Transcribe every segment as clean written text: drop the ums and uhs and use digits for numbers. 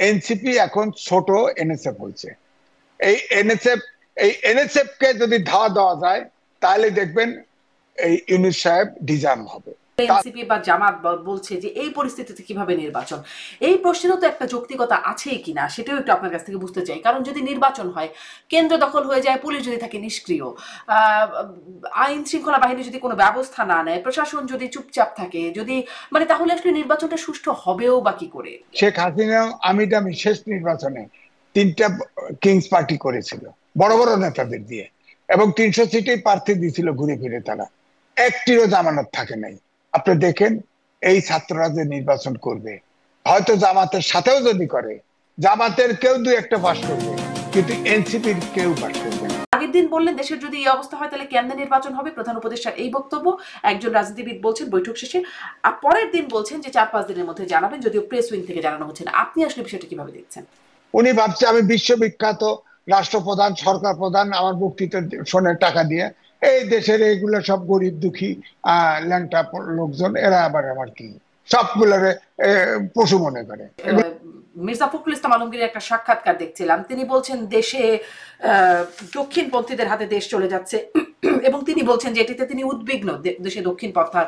NCP এখন ছোট NSF হয়েছে। এই এনএসএফ কে যদি ধাওয়া দেওয়া যায় তাহলে দেখবেন এই ইউনূস সাহেব ডিজার্ম হবে। এনসিপি বা জামাত বলছে যে এই পরিস্থিতিতে কিভাবে নির্বাচন, এই প্রশ্নেরও তো একটা যৌক্তিকতা আছেই কিনা সেটাও একটু আপনার কাছ থেকে বুঝতে চাই। কারণ যদি নির্বাচন হয়, কেন্দ্র দখল হয়ে যায়, পুলিশ যদি থাকে নিষ্ক্রিয়, আইন শৃঙ্খলা বাহিনী যদি কোনো ব্যবস্থা না নেয়, প্রশাসন যদি চুপচাপ থাকে, যদি মানে তাহলে আসলে নির্বাচনটা সুষ্ঠু হবেও বা কি করে? শেখ হাসিনা আমিডামি শেষ নির্বাচনে 3টা কিংস পার্টি করেছিল বড় বড় নেতাদের দিয়ে, এবং 300 সিটেই প্রার্থী দিয়েছিল ঘুরে ফিরে, তারা একটিরও জামানত থাকে নাই। আপনি দেখেন এই ছাত্ররা যে নির্বাচন করবে, হয়তো জামাতের সাথেও যদি করে, জামাতের কেউ 2-1টা পাস করবে, কিন্তু এনসিপির কেউ পাস করবে না। আগের দিন বললেন দেশের যদি এই অবস্থা হয় তাহলে কেমনে নির্বাচন হবে, প্রধান উপদেষ্টার এই বক্তব্য একজন রাজনীতিবিদ বলছেন বৈঠক শেষে। আর পরের দিন বলছেন যে 4-5 দিনের মধ্যে জানাবেন, যদিও প্রেস উইং থেকে জানানো হচ্ছে না। আপনি আসলে বিষয়টা কিভাবে দেখছেন? উনি ভাবছে আমি বিশ্ববিখ্যাত রাষ্ট্রপ্রধান, সরকার প্রধান, আমার বক্তৃতা শোনে টাকা দিয়ে, এই দেশের এইগুলো সব গরিব দুঃখী ল্যাংটা লোকজন, এরা আবার আমার কি সবগুলোরে পশু মনে করে। মির্জা ফখরুল ইসলাম আলমগীরের একটা সাক্ষাৎকার দেখছিলাম, তিনি বলছেন দেশে দক্ষিণপন্থীদের হাতে দেশ চলে যাচ্ছে এবং তিনি বলছেন যে এটিতে তিনি উদ্বিগ্ন, দেশে দক্ষিণ পন্থার।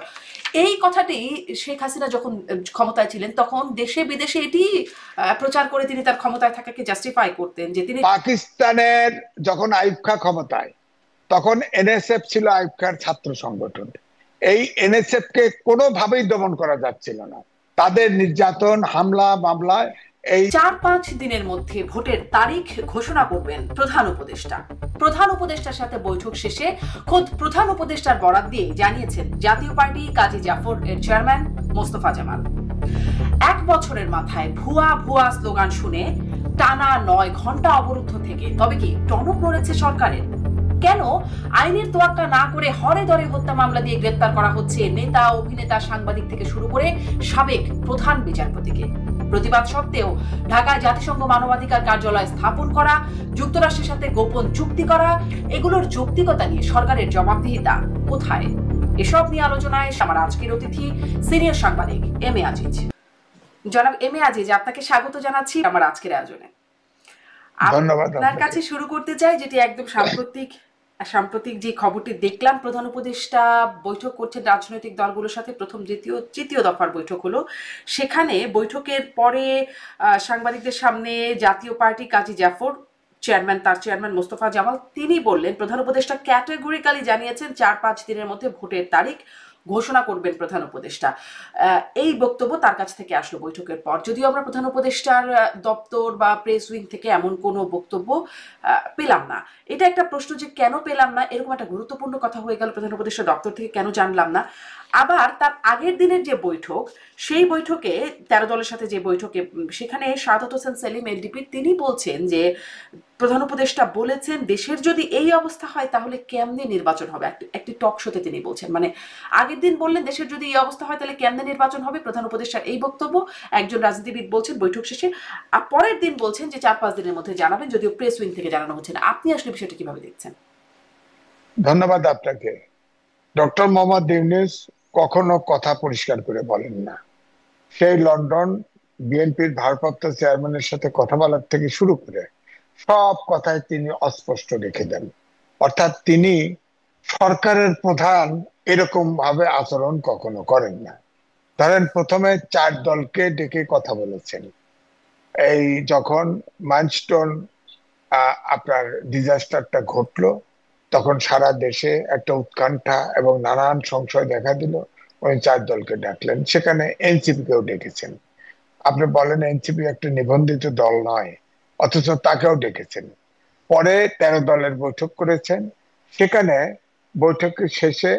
এই কথাটি শেখ হাসিনা যখন ক্ষমতায় ছিলেন তখন দেশে বিদেশে এটি প্রচার করে তিনি তার ক্ষমতায় থাকাকে জাস্টিফাই করতেন যে তিনি। পাকিস্তানের যখন আইয়ুব খাঁ ক্ষমতায়, তখন এনএসএফ ছিল আইয়ুব খাঁর ছাত্র সংগঠন। এই এনএসএফ কে কোনোভাবেই দমন করা যাচ্ছিল না, তাদের নির্যাতন, হামলা মামলায়। এই 4-5 দিনের মধ্যে ভোটের তারিখ ঘোষণা করবেন প্রধান উপদেষ্টা। প্রধান উপদেষ্টার সাথে বৈঠক শেষে খোদ প্রধান উপদেষ্টার বরাত দিয়ে জানিয়েছেন জাতীয় পার্টি কাজী জাফর এর চেয়ারম্যান মোস্তফা জামাল। 1 বছরের মাথায় ভুয়া ভুয়া স্লোগান শুনে টানা 9 ঘন্টা অবরুদ্ধ থেকে তবে কি টনক নড়েছে সরকারের? কেন আইনের তোয়াক্কা না করে হরে ধরে হত্যা মামলা দিয়ে গ্রেপ্তার করা হচ্ছে নেতা, অভিনেতা, সাংবাদিক থেকে শুরু করে সাবেক প্রধান বিচারপতিকে? প্রতিবাদ সত্ত্বেও ঢাকায় জাতিসংঘ মানবাধিকার কার্যালয় স্থাপন করা, যুক্তরাষ্ট্রের সাথে গোপন চুক্তি করা, এগুলোর যৌক্তিকতা নিয়ে সরকারের জবাবদিহিতা কোথায়? এসব নিয়ে আলোচনায় আমার আজকের অতিথি সিনিয়র সাংবাদিক এম এ আজিজ। জনাব এম এ আজিজ, আপনাকে স্বাগত জানাচ্ছি আমার আজকের আয়োজনে। ধন্যবাদ। আপনার কাছে শুরু করতে চাই যেটি একদম সাম্প্রতিক যে খবরটি দেখলাম, প্রধান উপদেষ্টা বৈঠক করছেন রাজনৈতিক দলগুলোর সাথে, প্রথম দ্বিতীয় তৃতীয় দফার বৈঠক হলো। সেখানে বৈঠকের পরে সাংবাদিকদের সামনে জাতীয় পার্টি কাজী জাফর তার চেয়ারম্যান মোস্তফা জামাল তিনি বললেন, প্রধান উপদেষ্টা ক্যাটেগরিক্যালি জানিয়েছেন 4-5 দিনের মধ্যে ভোটের তারিখ ঘোষণা করবেন প্রধান উপদেষ্টা। এই বক্তব্য তার কাছ থেকে আসলো বৈঠকের পর, যদিও আমরা প্রধান উপদেষ্টার দপ্তর বা প্রেস উইং থেকে এমন কোনো বক্তব্য পেলাম না। এটা একটা প্রশ্ন যে কেন পেলাম না, এরকম একটা গুরুত্বপূর্ণ কথা হয়ে গেল প্রধান উপদেষ্টা দপ্তর থেকে কেন জানলাম না। আবার তার আগের দিনের যে বৈঠক, সেই বৈঠকে 13 দলের সাথে যে বৈঠকে, সেখানে সাদাত হোসেন সেলিম এলডিপি তিনি বলছেন যে প্রধান উপদেষ্টা বলেছেন দেশের যদি এই অবস্থা হয় তাহলে কেমনে নির্বাচন হবে। একটি টক শোতে তিনি বলছেন, মানে আগের দিন বললেন দেশের যদি এই অবস্থা হয় তাহলে কেমনে নির্বাচন হবে, প্রধান উপদেষ্টার এই বক্তব্য একজন রাজনীতিবিদ বলছেন বৈঠক শেষে। আর পরের দিন বলছেন যে 4-5 দিনের মধ্যে জানাবেন, যদিও প্রেস উইং থেকে জানানো হচ্ছে না। আপনি আসলে বিষয়টা কিভাবে দেখছেন? ধন্যবাদ আপনাকে। ডক্টর মোহাম্মদ ইউনূস কখনো কথা পরিষ্কার করে বলেন না। সেই লন্ডন বিএনপির ভারপ্রাপ্ত চেয়ারম্যানের সাথে কথা বলার থেকে শুরু করে সব কথাই তিনি অস্পষ্ট রেখে দেন। অর্থাৎ তিনি সরকারের প্রধান এরকম ভাবে আচরণ কখনো করেন না। ধরেন প্রথমে 4 দলকে ডেকে কথা বলেছেন। এই যখন মাইলস্টোন আপনার ডিজাস্টারটা ঘটলো, তখন সারা দেশে একটা উৎকণ্ঠা এবং নানান সংশয় দেখা দিল। ওই 4 দলকে ডাকলেন, সেখানে এনসিপি কেও ডেকেছেন। আপনি বলেন এনসিপি একটা নিবন্ধিত দল নয়, অথচ তাকেও ডেকেছেন। পরে 13 দলের বৈঠক করেছেন। সেখানে বৈঠকের শেষে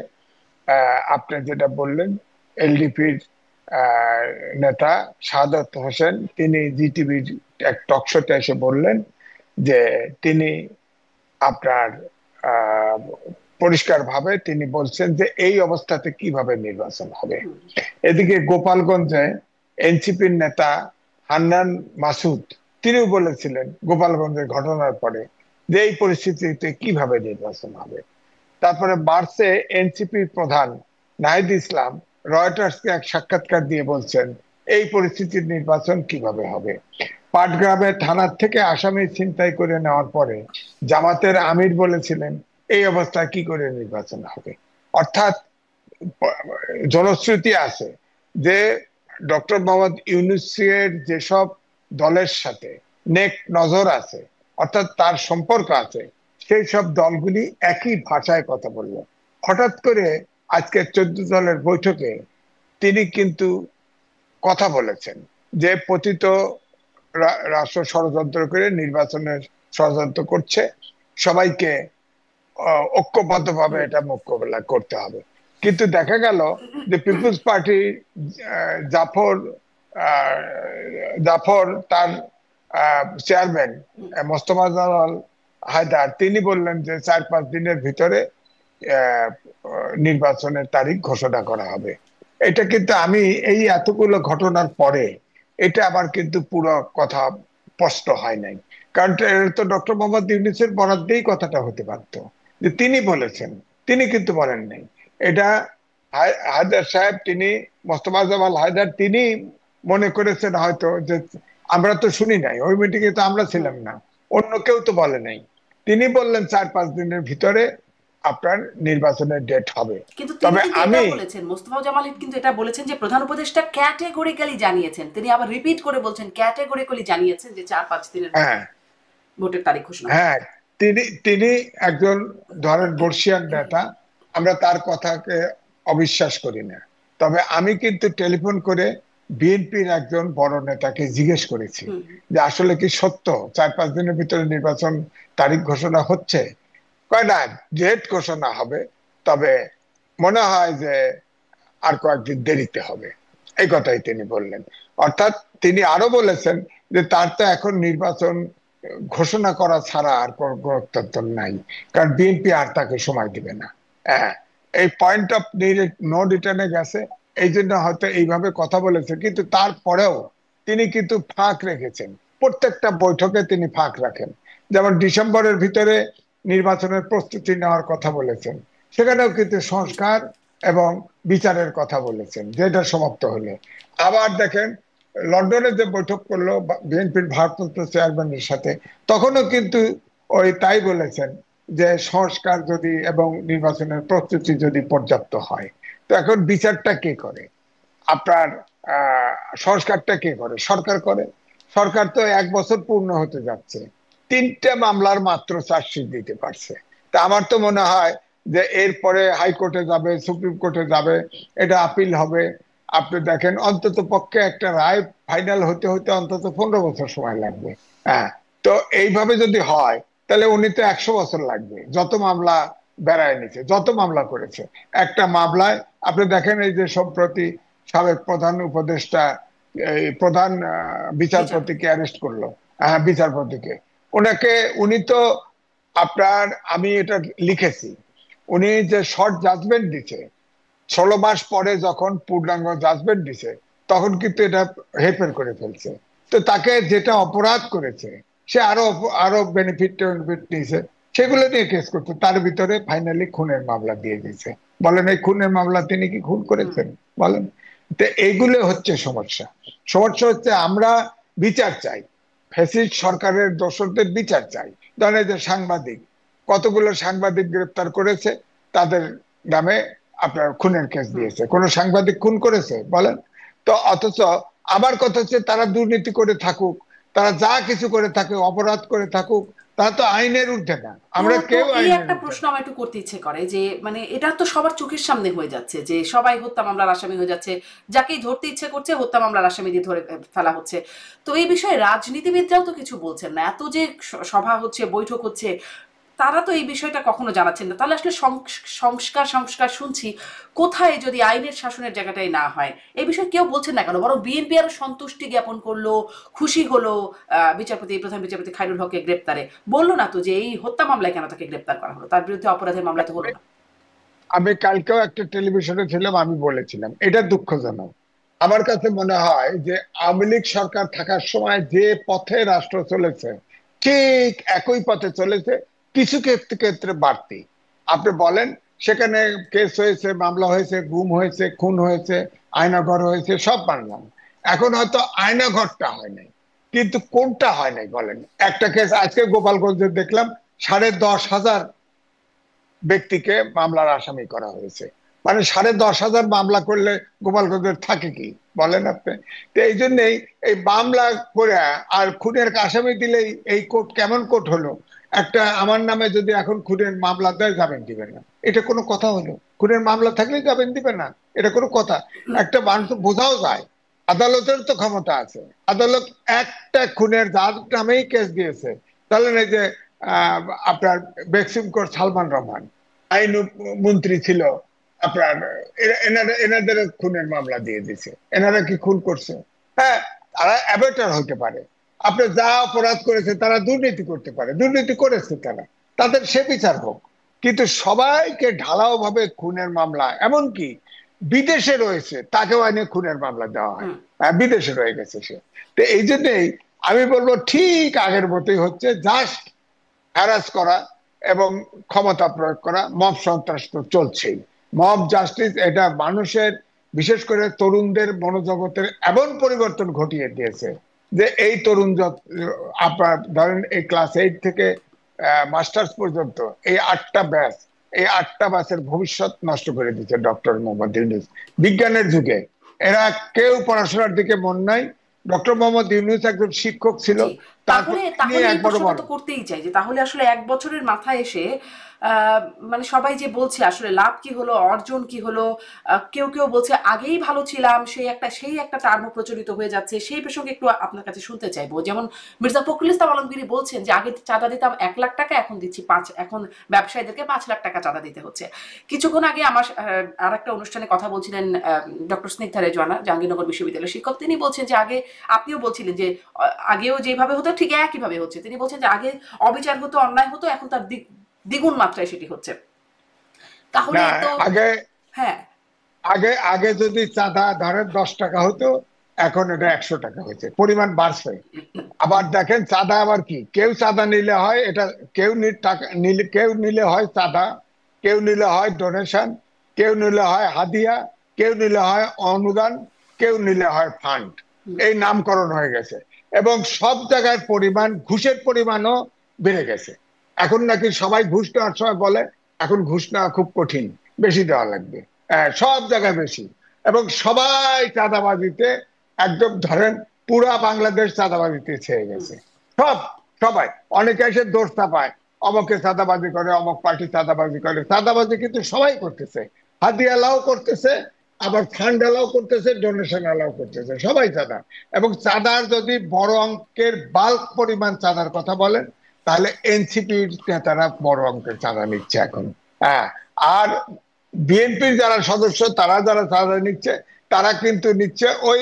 আপনি যেটা বললেন, এলডিপির নেতা সাদাত হোসেন তিনি জিটিভির এক টক শোতে এসে বললেন যে তিনি আপনার পরিষ্কার ভাবে তিনি বলছেন যে এই অবস্থাতে কিভাবে নির্বাচন হবে। এদিকে গোপালগঞ্জে এনসিপির নেতা হান্নান মাসুদ তিনিও বলেছিলেন গোপালগঞ্জের ঘটনার পরে যে এই পরিস্থিতিতে কিভাবে নির্বাচন হবে। তারপরে মার্চে এনসিপির প্রধান নাহিদ ইসলাম রয়টার্সকে এক সাক্ষাৎকার দিয়ে বলছেন এই পরিস্থিতির নির্বাচন কিভাবে হবে? পাটগ্রামে থানার থেকে আসামি ছিনতাই করে নেওয়ার পরে জামাতের আমির বলেছিলেন এই অবস্থায় কি করে নির্বাচন হবে। অর্থাৎ জনশ্রুতি আছে যে ডক্টর মোহাম্মদ ইউনূসের যেসব দলের সাথে নেক নজর আছে, অর্থাৎ তার সম্পর্ক আছে, সেই সব দলগুলি একই ভাষায় কথা বলল। হঠাৎ করে আজকে 14 দলের বৈঠকে তিনি কিন্তু কথা বলেছেন যে পতিত রাষ্ট্র ষড়যন্ত্র করে নির্বাচনের ষড়যন্ত্র করছে, সবাইকে ঐক্যবদ্ধভাবে এটা মোকাবেলা করতে হবে। কিন্তু দেখা গেল যে পিপলস পার্টি জাফর জাফর তার চেয়ারম্যান মোস্তফা জামাল হায়দার তিনি বললেন যে 4-5 দিনের ভিতরে নির্বাচনের তারিখ ঘোষণা করা হবে। এটা কিন্তু আমি এই এতগুলো ঘটনার পরে এটা আবার কিন্তু পুরো কথা স্পষ্ট হয় নাই। কারণ তো ডক্টর মোহাম্মদ ইউনূসের বরাদ্দেই কথাটা হতে পারতো, যে তিনি বলেছেন, তিনি কিন্তু বলেন নাই। এটা হায়দার সাহেব, তিনি মোস্তফা জামাল হায়দার, তিনি মনে করেছেন হয়তো যে আমরা তো শুনি নাই, ওই মিটিং এ তো আমরা ছিলাম না, অন্য কেউ তো বলে নাই। তিনি বললেন 4-5 দিনের ভিতরে আপনার নির্বাচনের ডেট হবে। কিন্তু তিনি তবে কিন্তু এটা আমি বলেছেন, মোস্তফা জামাল কিন্তু এটা বলেছেন যে প্রধান উপদেষ্টা ক্যাটেগরিক্যালি জানিয়েছেন, তিনি আবার রিপিট করে বলছেন ক্যাটেগরিক্যালি জানিয়েছেন যে 4-5 দিনের মধ্যে হ্যাঁ ভোটের তারিখ ঘোষণা হবে। হ্যাঁ তিনি তিনি একজন ধরেন বর্ষিয়ান নেতা, আমরা তার কথাকে অবিশ্বাস করি না। তবে আমি কিন্তু টেলিফোন করে বিএনপির একজন বড় নেতাকে জিজ্ঞেস করেছি যে আসলে কি সত্য 4-5 দিনের ভিতরে নির্বাচন তারিখ ঘোষণা হচ্ছে? কয় না, ডেট ঘোষণা হবে, তবে মনে হয় যে আর কয়েকদিন দেরিতে হবে, এই কথাই তিনি বললেন। অর্থাৎ তিনি আরো বলেছেন যে তার তো এখন নির্বাচন ঘোষণা করা ছাড়া আর কোন গত্যন্তর নাই, কারণ বিএনপি আর তাকে সময় দিবে না। হ্যাঁ, এই পয়েন্ট অফ নো রিটার্নে গেছে, এই জন্য হয়তো এইভাবে কথা বলেছে। কিন্তু তারপরেও তিনি কিন্তু ফাঁক রেখেছেন, প্রত্যেকটা বৈঠকে তিনি ফাঁক রাখেন। যেমন ডিসেম্বরের ভিতরে নির্বাচনের প্রস্তুতি নেওয়ার কথা বলেছেন, সেখানেও কিন্তু সংস্কার এবং বিচারের কথা বলেছেন, যেটা সমাপ্ত হলে। আবার দেখেন লন্ডনে যে বৈঠক করলো বিএনপির ভারপ্রাপ্ত চেয়ারম্যানের সাথে, তখনও কিন্তু ওই তাই বলেছেন যে সংস্কার যদি এবং নির্বাচনের প্রস্তুতি যদি পর্যাপ্ত হয়, তো এখন বিচারটা কে করে? আপনার সংস্কারটা কে করে? সরকার করে। সরকার তো 1 বছর পূর্ণ হতে যাচ্ছে, 3টে মামলার মাত্র চার্জশিট দিতে পারছে। তা আমার তো মনে হয় যে এরপরে হাইকোর্টে যাবে, সুপ্রিম কোর্টে যাবে, এটা আপিল হবে। আপনি দেখেন অন্তত পক্ষে একটা রায় ফাইনাল হতে হতে অন্তত 15 বছর সময় লাগবে। হ্যাঁ, তো এইভাবে যদি হয় তাহলে উনি তো 100 বছর লাগবে, যত মামলা বেড়ায় নিছে, যত মামলা করেছে। একটা মামলায় আপনি দেখেন এই যে সম্প্রতি সাবেক প্রধান উপদেষ্টা এই প্রধান বিচারপতিকে অ্যারেস্ট করলো, হ্যাঁ বিচারপতিকে, ওনাকে, উনি তো আপনার, আমি এটা লিখেছি, উনি যে শর্ট জাজমেন্ট দিছে 16 মাস পরে যখন পূর্ণাঙ্গ জাজমেন্ট দিছে, তখন কিন্তু এটা হেরফের করে ফেলছে। তো তাকে যেটা অপরাধ করেছে সে আরো আরো বেনিফিট নিয়েছে, সেগুলো নিয়ে কেস করছে। তার ভিতরে ফাইনালি খুনের মামলা দিয়ে দিয়েছে। বলেন এই খুনের মামলা তিনি কি খুন করেছেন? বলেন। তো এইগুলো হচ্ছে সমস্যা। সমস্যা হচ্ছে আমরা বিচার চাই, ফ্যাসিস্ট সরকারের দোষরদের বিচার চাই। ধরেন যে সাংবাদিক, কতগুলো সাংবাদিক গ্রেপ্তার করেছে, তাদের নামে আপনার খুনের কেস দিয়েছে। কোন সাংবাদিক খুন করেছে বলেন? তো অথচ আমার কথা হচ্ছে তারা দুর্নীতি করে থাকুক, তারা যা কিছু করে থাকুক, অপরাধ করে থাকুক, তারা তো আইনের ঊর্ধ্বে না, তো আমরা তো কেউ এই আইনের একটা ঊর্ধ্বে প্রশ্ন না। আমার একটু করতে ইচ্ছে করে যে মানে এটা তো সবার চোখের সামনে হয়ে যাচ্ছে যে সবাই হত্যা মামলার আসামি হয়ে যাচ্ছে, যাকেই ধরতে ইচ্ছে করছে হত্যা মামলার আসামি দিয়ে ধরে ফেলা হচ্ছে। তো এই বিষয়ে রাজনীতিবিদরাও তো কিছু বলছেন না, এত যে সভা হচ্ছে, বৈঠক হচ্ছে, তারা তো এই বিষয়টা কখনো জানাচ্ছেন না। তাহলে আসলে সংস্কার সংস্কার শুনছি, কোথায় যদি আইনের শাসনের জায়গাটাই না হয়? এই বিষয়ে কেউ বলছেন না কেন? বরং বিএনপি আরো সন্তুষ্টি জ্ঞাপন করলো, খুশি হলো প্রধান বিচারপতি খায়রুল হককে গ্রেপ্তারে। বললো না তো যে এই হত্যা মামলায় কেন তাকে গ্রেপ্তার করা হলো, তার বিরুদ্ধে অপরাধের মামলা তো হলো না। আমি কালকেও একটা টেলিভিশনে ছিলাম, আমি বলেছিলাম এটা দুঃখজনক। আমার কাছে মনে হয় যে আওয়ামী লীগ সরকার থাকার সময় যে পথে রাষ্ট্র চলেছে ঠিক একই পথে চলেছে, কিছু ক্ষেত্রে ক্ষেত্রে বাড়তি। আপনি বলেন সেখানে কেস হয়েছে, মামলা হয়েছে, গুম হয়েছে, খুন হয়েছে, আয়নাঘর হয়েছে, সব মানলাম। এখন হয়তো আয়নাঘরটা হয় নাই, কিন্তু কোনটা হয় নাই বলেন? একটা কেস আজকে গোপালগঞ্জে দেখলাম 10,500 ব্যক্তিকে মামলার আসামি করা হয়েছে। মানে 10,500 মামলা করলে গোপালগঞ্জের থাকে কি বলেন আপনি? তো এই জন্যই এই মামলা করে আর খুনের আসামি দিলেই এই কোর্ট কেমন কোর্ট হলো? একটা আমার নামে যদি এখন খুনের মামলা দেয়, জামিন দিবে না, এটা কোনো কথা হলো? খুনের মামলা থাকলে জামিন দিবে না, এটা কোনো কথা? একটা মানুষ বোঝাও যায়, আদালতের তো ক্ষমতা আছে। আদালত একটা খুনের যার নামেই কেস দিয়েছে, তাহলে এই যে আপনার বেক্সিম কোর্ট সালমান রহমান আইন মন্ত্রী ছিল আপনার, এনাদের খুনের মামলা দিয়ে দিছে। এনারা কি খুন করছে? হ্যাঁ, তারা অ্যাবেটার হতে পারে, আপনি যা অপরাধ করেছে তারা দুর্নীতি করতে পারে, দুর্নীতি করেছে তারা, তাদের সে বিচার হোক। কিন্তু সবাইকে ঢালাও ভাবে খুনের মামলা, এমনকি বিদেশে রয়েছে তাকেও আইনে খুনের মামলা দেওয়া হয়। বিদেশে রয়ে গেছে সে। তো এই জন্যই আমি বলবো ঠিক আগের মতোই হচ্ছে, জাস্ট হ্যারাস করা এবং ক্ষমতা প্রয়োগ করা। মব সন্ত্রাস তো চলছেই। মব জাস্টিস এটা মানুষের, বিশেষ করে তরুণদের মনোজগতের এমন পরিবর্তন ঘটিয়ে দিয়েছে যে এই তরুণ আপনার ধরেন এই ক্লাস 8 থেকে মাস্টার্স পর্যন্ত এই 8টা ব্যাচ, এই 8টা ব্যাচের ভবিষ্যৎ নষ্ট করে দিচ্ছে ডক্টর মোহাম্মদ ইউনূস। বিজ্ঞানের যুগে এরা কেউ পড়াশোনার দিকে মন নাই। ডক্টর মোহাম্মদ ইউনূস একজন শিক্ষক ছিল। তাহলে তাহলে এই প্রশ্নটা তো করতেই চাই যে তাহলে আসলে 1 বছরের মাথায় এসে মানে সবাই যে বলছে আসলে লাভ কি হলো, অর্জন কি হলো, কেউ কেউ বলছে আগেই ভালো ছিলাম, সেই একটা টার্ম প্রচলিত হয়ে যাচ্ছে। সেই প্রসঙ্গে একটু আপনার কাছে শুনতে চাইবো। যেমন মির্জা ফখরুল ইসলাম আলমগীর বলছেন যে আগে চাঁদা দিতাম 1 লাখ টাকা, এখন দিচ্ছি 5, এখন ব্যবসায়ীদেরকে 5 লাখ টাকা চাঁদা দিতে হচ্ছে। কিছুক্ষণ আগে আমার আর একটা অনুষ্ঠানে কথা বলছিলেন ডক্টর স্নিগ্ধা রেজওয়ানা, জাহাঙ্গীরনগর বিশ্ববিদ্যালয়ের শিক্ষক। তিনি বলছেন যে আগে, আপনিও বলছিলেন যে আগেও যেভাবে হতো ঠিক একইভাবে হচ্ছে। তিনি বলছেন যে আগে অবিচার হতো, অন্যায় হতো, এখন তার দ্বিগুণ মাত্রায় সেটি হচ্ছে। তাহলে তো আগে, হ্যাঁ, আগে আগে যদি চাঁদা ধরেন 10 টাকা হতো, এখন এটা 100 টাকা হয়েছে, পরিমাণ বাড়ছে। আবার দেখেন চাঁদা আবার কি, কেউ চাঁদা নিলে হয় এটা, কেউ নিলে হয় চাঁদা, কেউ নিলে হয় ডোনেশন, কেউ নিলে হয় হাদিয়া, কেউ নিলে হয় অনুদান, কেউ নিলে হয় ফান্ড। এই নামকরণ হয়ে গেছে। এবং সব জায়গায় পরিমাণ, ঘুষের পরিমাণও বেড়ে গেছে। এখন নাকি সবাই ঘুষ নেওয়ার সময় বলে এখন ঘুষ নেওয়া খুব কঠিন, বেশি দেওয়া লাগবে। সব জায়গায় বেশি, এবং সবাই চাঁদাবাজিতে একদম ধরেন পুরা বাংলাদেশ চাঁদাবাজিতে ছেয়ে গেছে। সবাই, অনেকে এসে দোষ চাপায়, অমকে চাঁদাবাজি করে, অমক পার্টি চাঁদাবাজি করে। চাঁদাবাজি কিন্তু সবাই করতেছে, হাদিয়া এলাও করতেছে, আবার ফান্ড এলাও করতেছে, ডোনেশন এলাও করতেছে, সবাই চাঁদা। এবং চাঁদার যদি বড় অঙ্কের বাল্ক পরিমাণ চাঁদার কথা বলেন, তাহলে এনসিপির নেতারা বড় অঙ্কের চাঁদা নিচ্ছে এখন। হ্যাঁ, আর বিএনপির যারা সদস্য তারা যারা চাঁদা নিচ্ছে, তারা কিন্তু নিচ্ছে ওই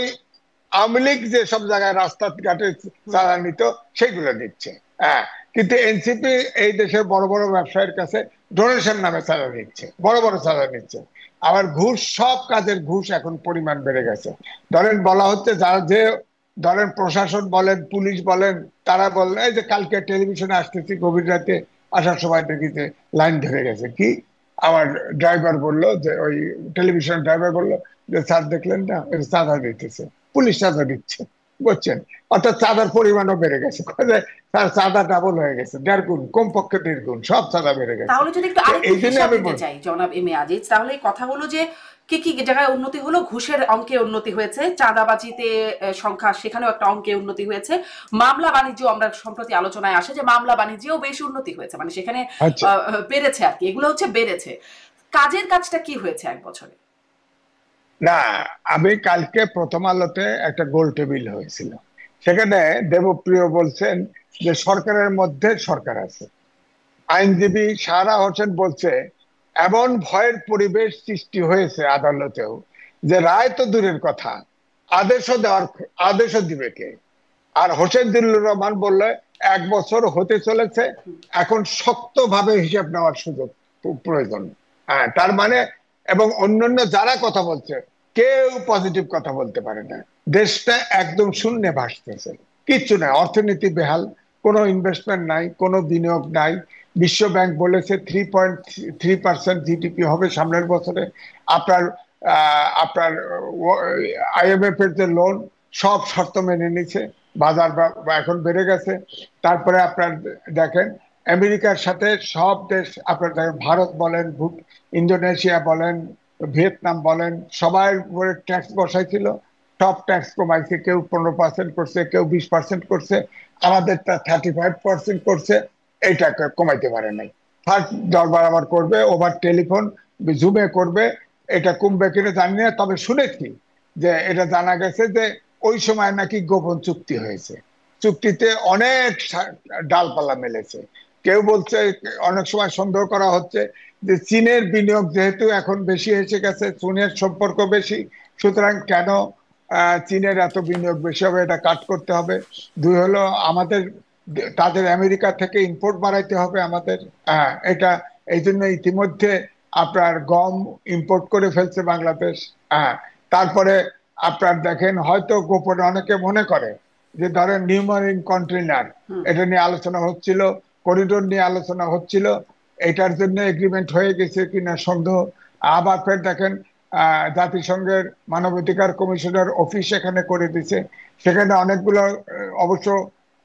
আওয়ামী লীগ যে সব জায়গায় রাস্তাঘাটে চাঁদা নিত সেগুলো দিচ্ছে। হ্যাঁ, কিন্তু এনসিপি এই দেশের বড় বড় ব্যবসায়ীর কাছে ডোনেশন নামে চাঁদা নিচ্ছে, বড় বড় চাঁদা নিচ্ছে। আবার ঘুষ, সব কাজের ঘুষ এখন পরিমাণ বেড়ে গেছে। ধরেন বলা হচ্ছে যারা যে, ধরেন প্রশাসন বলেন, পুলিশ বলেন, তারা বলেন এই যে কালকে টেলিভিশনে আসতেছি গভীর রাতে, আসার সময় দেখি যে লাইন ধরে গেছে। কি, আমার ড্রাইভার বললো যে, ওই টেলিভিশন ড্রাইভার বললো যে স্যার দেখলেন না, চাঁদা দিতেছে, পুলিশ চাঁদা দিচ্ছে, বুঝছেন? অর্থাৎ চাঁদার পরিমাণও বেড়ে গেছে। তার চাঁদা ডাবল হয়ে গেছে, 1.5 গুণ, কমপক্ষে 1.5 গুণ, সব চাঁদা বেড়ে গেছে। তাহলে যদি একটু আরেকটু হিসাব দিতে চাই জনাব এম এ আজিজ, তাহলে কথা হলো যে কি কি জায়গায় উন্নতি হলো? ঘুষের অঙ্কে উন্নতি হয়েছে, চাঁদাবাজিতে সংখ্যা সেখানেও একটা অঙ্কে উন্নতি হয়েছে, মামলা বাণিজ্য, আমরা সম্প্রতি আলোচনায় আসে যে মামলা বাণিজ্যেও বেশ উন্নতি হয়েছে, মানে সেখানে বেড়েছে আর কি, এগুলো হচ্ছে বেড়েছে। কাজের কাজটা কি হয়েছে 1 বছরে? না, আমি কালকে প্রথম আলোতে একটা গোল টেবিল হয়েছিল, সেখানে দেবপ্রিয় বলছেন যে সরকারের মধ্যে সরকার আছে। আইনজীবী সারা হোসেন বলছে এমন ভয়ের পরিবেশ সৃষ্টি হয়েছে আদালতেও যে রায় তো দূরের কথা, আদেশও দিবে কে? আর হোসেন জিল্লুর রহমান বললে 1 বছর হতে চলেছে, এখন শক্তভাবে হিসাব নেওয়ার সুযোগ প্রয়োজন। হ্যাঁ, তার মানে, এবং অন্যান্য যারা কথা বলছে কেউ পজিটিভ কথা বলতে পারে না। দেশটা একদম শূন্যে ভাসতেছে, কিচ্ছু নাই, অর্থনীতি বেহাল, কোনো ইনভেস্টমেন্ট নাই, কোনো বিনিয়োগ নাই। বিশ্ব ব্যাংক বলেছে 3.3% জিডিপি হবে সামনের বছরে। আপনার আপনার আইএমএফ এর যে লোন, সব শর্ত মেনে নিছে, বাজার এখন বেড়ে গেছে। তারপরে আপনার দেখেন আমেরিকার সাথে সব দেশ, আপনার দেখেন ভারত বলেন, ইন্দোনেশিয়া বলেন, ভিয়েতনাম বলেন, সবাই উপরে ট্যাক্স বসাইছিল, সব ট্যাক্স কমাইছে। কেউ 15% করছে, কেউ 20% করছে, আমাদেরটা 35% করছে। এইটাকে কমাইতে পারে নাই। থার্ড দরবার আবার করবে, ওভার টেলিফোন জুমে করবে। এটা কমবে কিনা জানি না, তবে শুনেছি যে এটা জানা গেছে যে ওই সময় নাকি গোপন চুক্তি হয়েছে, চুক্তিতে অনেক ডালপালা মেলেছে। কেউ বলছে, অনেক সময় সন্দেহ করা হচ্ছে যে চীনের বিনিয়োগ যেহেতু এখন বেশি এসে গেছে, চীনের সম্পর্ক বেশি, সুতরাং কেন চীনের এত বিনিয়োগ বেশি হবে, এটা কাট করতে হবে। দুই হলো আমাদের, তাদের আমেরিকা থেকে ইম্পোর্ট বাড়াইতে হবে আমাদের। এটা এই জন্য ইতিমধ্যে আপনার গম ইম্পোর্ট করে ফেলছে বাংলাদেশ। হ্যাঁ, তারপরে আপনার দেখেন হয়তো গোপনে অনেকে মনে করে যে ধরেন নিউ মারিন কন্টেইনার, এটা নিয়ে আলোচনা হচ্ছিল, করিডোর নিয়ে আলোচনা হচ্ছিল, এটার জন্য এগ্রিমেন্ট হয়ে গেছে কিনা সন্দেহ। আবার ফের দেখেন জাতিসংঘের মানবাধিকার কমিশনের অফিস এখানে করে দিছে, সেখানে অনেকগুলো অবশ্য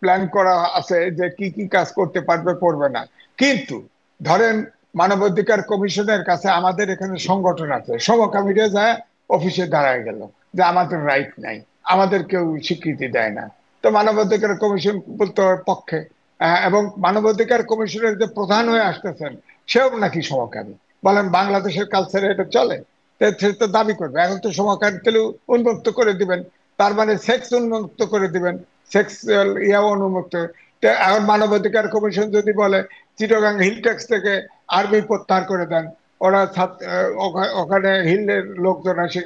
প্ল্যান করা আছে যে কি কি কাজ করতে পারবে, করবে না। কিন্তু ধরেন মানবাধিকার কমিশনের কাছে আমাদের এখানে সংগঠন আছে, সমকামীরা যায় অফিসে দাঁড়ায় গেল যে আমাদের রাইট নাই, আমাদের কেউ স্বীকৃতি দেয় না। তো মানবাধিকার কমিশন বলতে পক্ষে, এবং মানবাধিকার কমিশনের যে প্রধান হয়ে আসতেছেন সেও নাকি সমকামী। বলেন বাংলাদেশের কালচারে এটা চলে? সে তো দাবি করবে এখন তো সমকামী, তাহলে উন্মুক্ত করে দিবেন, তার মানে সেক্স উন্মুক্ত করে দিবেন, সেক্সুয়াল ইয়াও উন্মুক্ত। এখন মানবাধিকার কমিশন যদি বলে চিটাগাং হিল ট্যাক্স থেকে আর্মি প্রত্যাহার করে দেন, ওরা ওখানে হিলের লোকজন আসে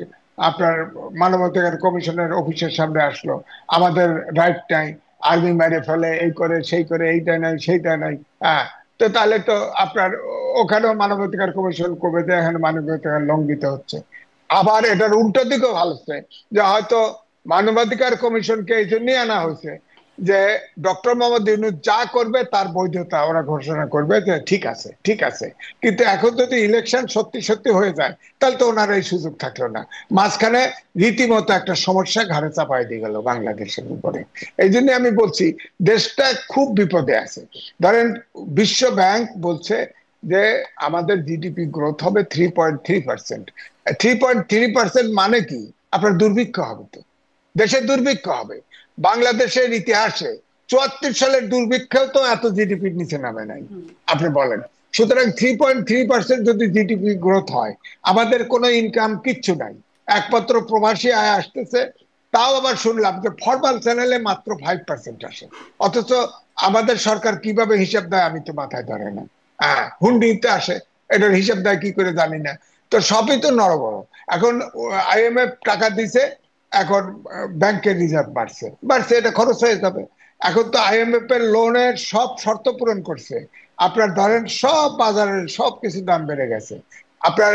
আপনার মানবাধিকার কমিশনের অফিসের সামনে আসলো, আমাদের রাইট নাই, আর্মি মেরে ফেলে, এই করে সেই করে, এইটা নাই সেইটা নাই। হ্যাঁ, তো তাহলে তো আপনার ওখানেও মানবাধিকার কমিশন করবে যে এখানে মানবাধিকার লঙ্ঘিত হচ্ছে। আবার এটার উল্টো দিকেও ভালো হচ্ছে যে হয়তো মানবাধিকার কমিশনকে এই জন্যই আনা হয়েছে যে ডক্টর মোহাম্মদ ইউনূস যা করবে তার বৈধতা ওরা ঘোষণা করবে যে ঠিক আছে ঠিক আছে। কিন্তু এখন যদি ইলেকশন সত্যি সত্যি হয়ে যায় তাহলে তো ওনার এই সুযোগ থাকলো না। মাঝখানে রীতিমতো একটা সমস্যা ঘাড়ে চাপাই দিয়ে গেল বাংলাদেশের উপরে। এই জন্য আমি বলছি দেশটা খুব বিপদে আছে। ধরেন বিশ্ব ব্যাংক বলছে যে আমাদের জিডিপি গ্রোথ হবে 3.3%। 3.3% মানে কি? আপনার দুর্ভিক্ষ হবে, তো দেশের দুর্ভিক্ষ হবে। বাংলাদেশের ইতিহাসে 74 সালের দুর্ভিক্ষেও তো এত জিডিপির নিচে নামে নাই, আপনি বলেন। সুতরাং 3.3% যদি জিডিপি গ্রোথ হয়, আমাদের কোনো ইনকাম কিচ্ছু নাই, একমাত্র প্রবাসী আয় আসতেছে। তাও আবার শুনলাম যে ফরমাল চ্যানেলে মাত্র 5% আসে, অথচ আমাদের সরকার কিভাবে হিসাব দেয় আমি তো মাথায় ধরে না। হ্যাঁ, হুন্ডিতে আসে, এটার হিসাব দেয় কি করে জানি না। তো সবই তো নড়বড়। এখন আইএমএফ টাকা দিছে, এখন ব্যাংকের রিজার্ভ বাড়ছে বাড়ছে, এটা খরচ হয়ে যাবে। এখন তো আইএমএফ এর লোনের সব শর্ত পূরণ করছে। আপনার ধরেন সব বাজারের সব কিছু দাম বেড়ে গেছে। আপনার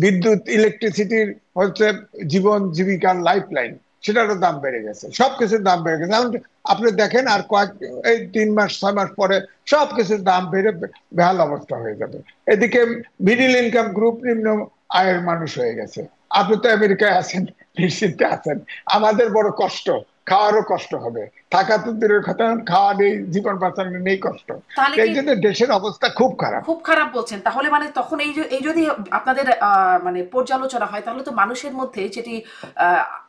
বিদ্যুৎ, ইলেকট্রিসিটির হচ্ছে জীবন জীবিকার লাইফ লাইন, সেটারও দাম বেড়ে গেছে, সবকিছুর দাম বেড়ে গেছে। এখন আপনি দেখেন আর এই 3 মাস 6 মাস পরে সবকিছুর দাম বেড়ে বেহাল অবস্থা হয়ে যাবে। এদিকে মিডিল ইনকাম গ্রুপ, নিম্ন আয়ের মানুষ হয়ে গেছে। আপনি তো আমেরিকায় আছেন, নিশ্চিন্তে আছেন, আমাদের বড় কষ্ট, খাওয়ারও কষ্ট হবে, থাকা তো দূরের কথা, খাওয়া নেই, জীবন বাঁচানো নেই, কষ্ট। তাহলে এই কি জন্য দেশের অবস্থা খুব খারাপ। খুব খারাপ বলছেন? তাহলে মানে তখন এই যদি আপনাদের মানে পর্যালোচনা হয় তাহলে তো মানুষের মধ্যে যেটি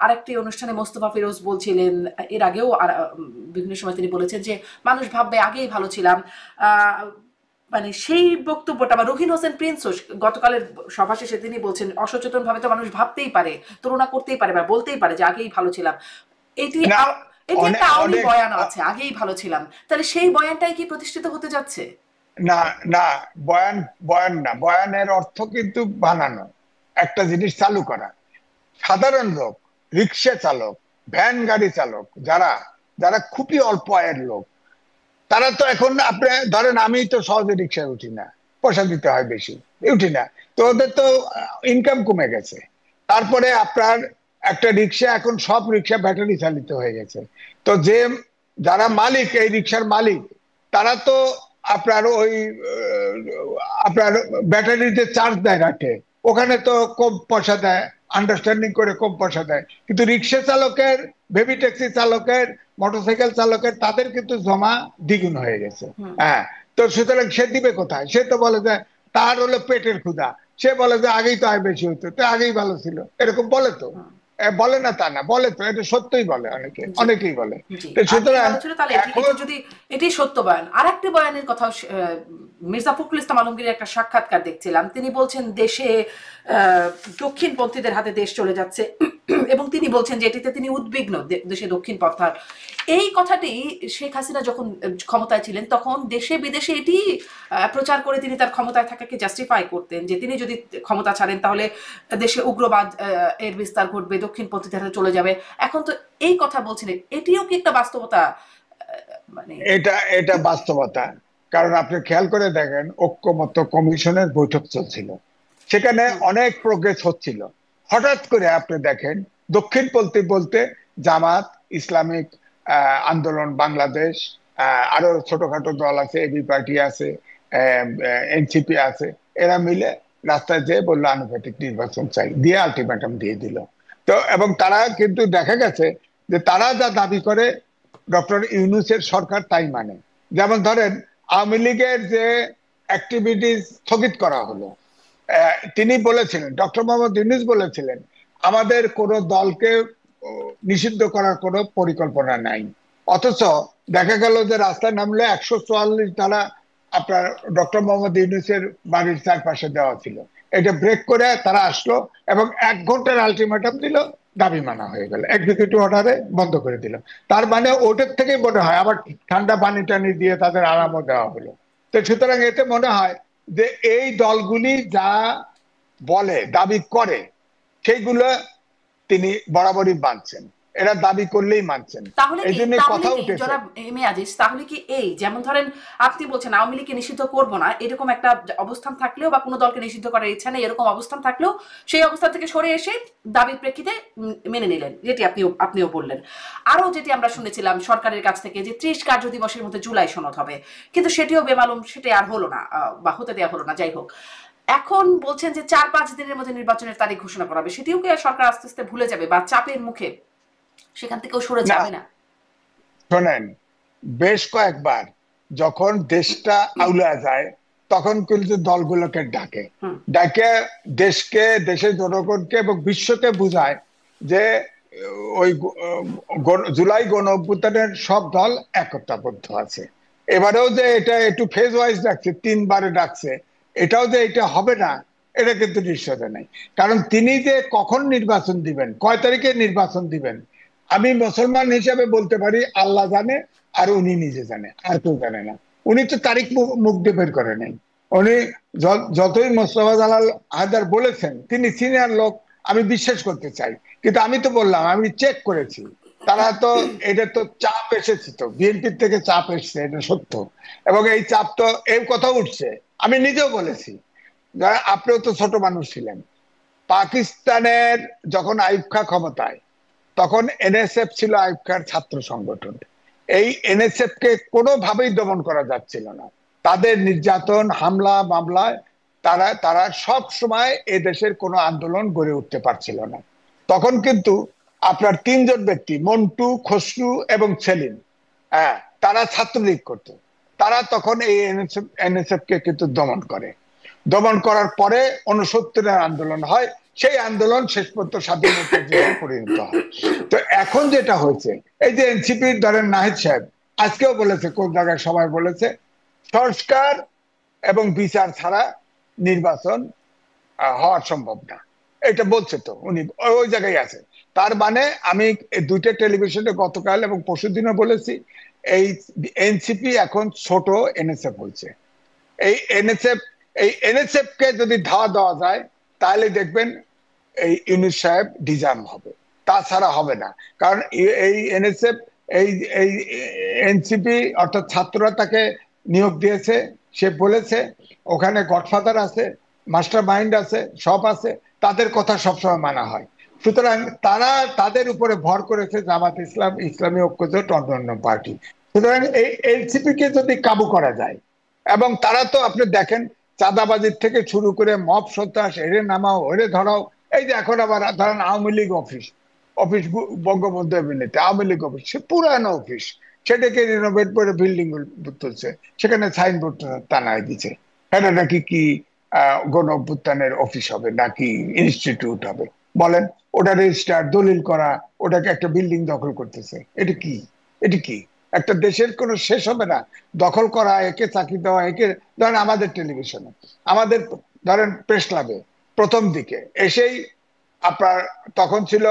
আরেকটি অনুষ্ঠানে মোস্তফা ফিরোজ বলছিলেন, এর আগেও বিভিন্ন সময় তিনি বলেছেন যে মানুষ ভাববে আগেই ভালো ছিলাম, মানে সেই বক্তব্যটা, বা রুহিন হোসেন প্রিন্সও গতকালের সভা শেষে তিনি বলছেন অসচেতন ভাবে তো মানুষ ভাবতেই পারে, তুলনা করতেই পারে বা বলতেই পারে যে আগেই ভালো ছিলাম। এটি না, এটি একটা আওয়ামী অনেক বয়ান আছে, আগেই ভালো ছিলাম, তাহলে সেই বয়ানটাই কি প্রতিষ্ঠিত হতে যাচ্ছে? না না, বয়ান বয়ান না, বয়ানের অর্থ কিন্তু বানানো, একটা জিনিস চালু করা। সাধারণ লোক, রিক্সা চালক, ভ্যান গাড়ি চালক, যারা যারা খুবই অল্প আয়ের লোক, তারা তো এখন আপনি ধরেন আমি তো সহজে রিক্সায় উঠি না, পয়সা দিতে হয় বেশি, উঠি না। তো ওদের তো ইনকাম কমে গেছে। তারপরে আপনার একটা রিক্সা, এখন সব রিক্সা ব্যাটারি চালিত হয়ে গেছে। তো যারা মালিক, এই রিক্সার মালিক, তারা তো আপনার ওই আপনার ব্যাটারিতে চার্জ দেয় রাখে, ওখানে তো কম পয়সা দেয়, আন্ডারস্ট্যান্ডিং করে কম পয়সা দেয়, কিন্তু রিক্সা চালকের, বেবি ট্যাক্সি চালকের, মোটরসাইকেল চালকের তাদের কিন্তু জমা দ্বিগুণ হয়ে গেছে। হ্যাঁ, তো সুতরাং সে দিবে কোথায়? সে তো বলে যে তার হলো পেটের ক্ষুধা, সে বলে যে আগেই তো আয় বেশি হতো, তো আগেই ভালো ছিল, এরকম বলে তো। বলে না তা না, বলে তো, এটা সত্যই বলে, অনেকেই বলে। সুতরাং এখন এটি সত্য বয়ান। আর একটি বয়ানের কথা, মির্জা ফখরুল ইসলাম আলমগীরের একটা সাক্ষাৎকার দেখছিলাম, তিনি বলছেন দেশে দক্ষিণপন্থীদের হাতে দেশ চলে যাচ্ছে এবং তিনি বলছেন যে এটিতে তিনি উদ্বিগ্ন, দেশে দক্ষিণপন্থার। এই কথাটি শেখ হাসিনা যখন ক্ষমতায় ছিলেন তখন দেশে বিদেশে এটি প্রচার করে তিনি তার ক্ষমতায় থাকাকে জাস্টিফাই করতেন, যে তিনি যদি ক্ষমতা ছাড়েন তাহলে দেশে উগ্রবাদ এর বিস্তার ঘটবে, দক্ষিণপন্থীদের হাতে চলে যাবে। এখন তো এই কথা বলছেন, এটিও কি একটা বাস্তবতা? মানে এটা বাস্তবতা, কারণ আপনি খেয়াল করে দেখেন ঐক্যমত্য কমিশনের বৈঠক চলছিল, সেখানে অনেক প্রোগ্রেস হচ্ছিল। হঠাৎ করে আপনি দেখেন দক্ষিণপন্থী বলতে জামাত, ইসলামিক আন্দোলন বাংলাদেশ, আরো ছোটখাটো দল আছে, এবি পার্টি আছে, এনসিপি আছে, এরা মিলে রাস্তায় যেয়ে বললো আনুপাতিক নির্বাচন চাই, দিয়ে আলটিমেটাম দিয়ে দিল। তো এবং তারা কিন্তু দেখা গেছে যে তারা যা দাবি করে ডক্টর ইউনূসের সরকার তাই মানে। যেমন ধরেন আওয়ামী লীগের যে অ্যাক্টিভিটিস স্থগিত করা হলো, তিনি বলেছিলেন, ডক্টর মোহাম্মদ ইউনূস বলেছিলেন আমাদের কোন দলকে নিষিদ্ধ করার কোনো পরিকল্পনা নাই। অথচ দেখা গেল যে রাস্তায় নামলে 144 ধারা আপনার ডক্টর মোহাম্মদ ইউনূসের বাড়ির চারপাশে দেওয়া ছিল, এটা ব্রেক করে তারা আসলো এবং 1 ঘন্টার আলটিমেটাম দিল, দাবি মানা হয়ে গেল, এক্সিকিউটিভ অর্ডারে বন্ধ করে দিল। তার মানে ওটার থেকেই মনে হয় আবার ঠান্ডা পানি টানি দিয়ে তাদের আরামও দেওয়া হলো। তো সুতরাং এতে মনে হয় যে এই দলগুলি যা বলে, দাবি করে, সেইগুলো তিনি বরাবরই মানছেন, এরা দাবি করলেই মানছেন। এই জন্য কথা উঠেছে। তাহলে কি এই যেমন ধরেন আপনি বলছেন আওয়ামী লীগকে নিষিদ্ধ করবো না, এরকম একটা অবস্থান থাকলেও বা কোনো দলকে নিষিদ্ধ করার ইচ্ছা নেই এরকম অবস্থান থাকলেও সেই অবস্থান থেকে সরে এসে দাবির প্রেক্ষিতে মেনে নিলেন, যেটি আপনিও বললেন। আরো যেটি আমরা শুনেছিলাম সরকারের কাছ থেকে যে 30 কার্য দিবসের মধ্যে জুলাই সনদ হবে, কিন্তু সেটিও বেমালুম, সেটি আর হলো না বা হতে দেওয়া হলো না। যাই হোক, এখন বলছেন যে 4-5 দিনের মধ্যে নির্বাচনের তারিখ ঘোষণা করা হবে, সেটিও কি সরকার আস্তে আস্তে ভুলে যাবে বা চাপের মুখে সেখান থেকেও সরে যাবে না? শোনেন, বেশ কয়েকবার যখন দেশটা আউলা যায় তখন কিন্তু দলগুলোকে ডাকে দেশকে, দেশের জনগণকে এবং বিশ্বকে বুঝায় যে ওই জুলাই গণঅভ্যুত্থানের সব দল একতাবদ্ধ আছে। এবারেও যে এটা একটু ফেজ ওয়াইজ ডাকছে, 3 বারে ডাকছে, এটাও যে এটা হবে না এটা কিন্তু নিশ্চয়তা নেই। কারণ তিনি যে কখন নির্বাচন দিবেন, কয় তারিখে নির্বাচন দিবেন, আমি মুসলমান হিসাবে বলতে পারি আল্লাহ জানে আর উনি নিজে জানে, আর কেউ জানে না। উনি তো তারিখ মুখ দিয়ে বের করে নেই। উনি যতই মোস্তফা জালাল হায়দার বলেছেন, তিনি সিনিয়র লোক, আমি বিশ্বাস করতে চাই, কিন্তু আমি তো বললাম আমি চেক করেছি, তারা তো এটা তো চাপ এসেছে, তো বিএনপির থেকে চাপ এসছে, এটা সত্য। এবং এই চাপ তো এই কথা উঠছে, আমি নিজেও বলেছি, আপনিও তো ছোট মানুষ ছিলেন, পাকিস্তানের যখন আইয়ুব খাঁ ক্ষমতায় তখন এনএসএফ ছিল আইয়ুব খাঁর ছাত্র সংগঠন। এই এনএসএফ কে কোনোভাবেই দমন করা যাচ্ছিল না, তাদের নির্যাতন, হামলা মামলায় তারা সব সময় এই দেশের কোনো আন্দোলন গড়ে উঠতে পারছিল না। তখন কিন্তু আপনার 3 জন ব্যক্তি, মন্টু, খসরু এবং সেলিম, তারা ছাত্রলীগ করতো, তারা তখন এই এনএসএফ কে কিন্তু দমন করার পরে 69-এর আন্দোলন হয়, সেই আন্দোলন শেষ পর্যন্ত স্বাধীনতার দিকে পরিণত হয়। তো এখন যেটা হয়েছে, এই যে এনসিপির ধরেন নাহিদ সাহেব আজকেও বলেছে, কোন জায়গায় সবাই বলেছে সংস্কার এবং বিচার ছাড়া নির্বাচন হওয়া সম্ভব না, এটা বলছে, তো উনি ওই জায়গায় আছে। তার মানে আমি 2টা টেলিভিশনে গতকাল এবং পরশুদিনও বলেছি, এই এনসিপি এখন ছোট এনএসএফ হয়েছে। এই এনএসএফ কে যদি ধাওয়া দেওয়া যায় তাহলে দেখবেন এই ইউনূস সাহেব ডিজার্ম হবে, তাছাড়া হবে না। কারণ এই এনএসএফ, এই এনসিপি অর্থাৎ ছাত্ররা তাকে নিয়োগ দিয়েছে, সে বলেছে ওখানে গডফাদার আছে, মাস্টার মাইন্ড আছে, সব আছে, তাদের কথা সবসময় মানা হয়। সুতরাং তারা তাদের উপরে ভর করেছে জামাত ইসলাম, ইসলামী ঐক্যজোট, অন্যান্য পার্টি। সুতরাং এই এনসিপি কে যদি কাবু করা যায়, এবং তারা তো আপনি দেখেন চাঁদাবাজির থেকে শুরু করে মব সন্ত্রাস, এরে নামাও ওরে ধরাও, এই যে এখন আবার ধরেন আওয়ামী লীগ অফিস, অফিস বঙ্গবন্ধু এভিনিউতে আওয়ামী লীগ অফিস, সে পুরানো অফিস, সেটাকে রিনোভেট করে বিল্ডিং তুলছে, সেখানে সাইনবোর্ড টানায় দিচ্ছে। এটা নাকি কি গণ অভ্যুত্থানের অফিস হবে নাকি ইনস্টিটিউট হবে বলেন? ওটা রেজিস্টার দলিল করা, ওটাকে একটা বিল্ডিং দখল করতেছে। এটা কি? এটা কি? একটা দেশের কোনো শেষ হবে না? দখল করা, একে চাকরি দেওয়া, একে ধরেন আমাদের টেলিভিশনে, আমাদের ধরেন প্রেস ক্লাবে প্রথম দিকে এসেই আপনার তখন ছিল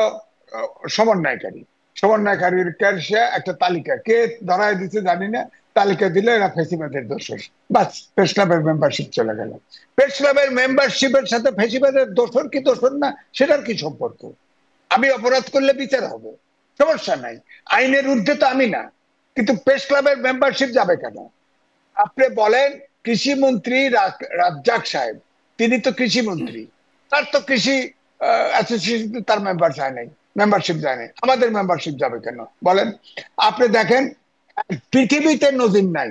সমন্বয়কারী, সমন্বয়কারীর সে একটা তালিকা কে ধরায় দিচ্ছে জানি না, তালিকা দিলে এরা ফেসিবাদের দোষর, বাস প্রেস ক্লাবের মেম্বারশিপ চলে গেল। প্রেস ক্লাবের মেম্বারশিপের সাথে ফেসিবাদের দোষর কি দোষর না সেটার কি সম্পর্ক? আমি অপরাধ করলে বিচার হবে, সমস্যা নাই, আইনের ঊর্ধ্বে তো আমি না, কিন্তু প্রেস ক্লাবের মেম্বারশিপ যাবে কেন? আপনি বলেন কৃষি মন্ত্রী রাজ্জাক সাহেব, তিনি তো কৃষি মন্ত্রী, তার তো কৃষি অ্যাসোসিয়েশন তার মেম্বার যায় নাই, মেম্বারশিপ যায় নাই, আমাদের মেম্বারশিপ যাবে কেন বলেন? আপনি দেখেন পৃথিবীতে নজির নাই,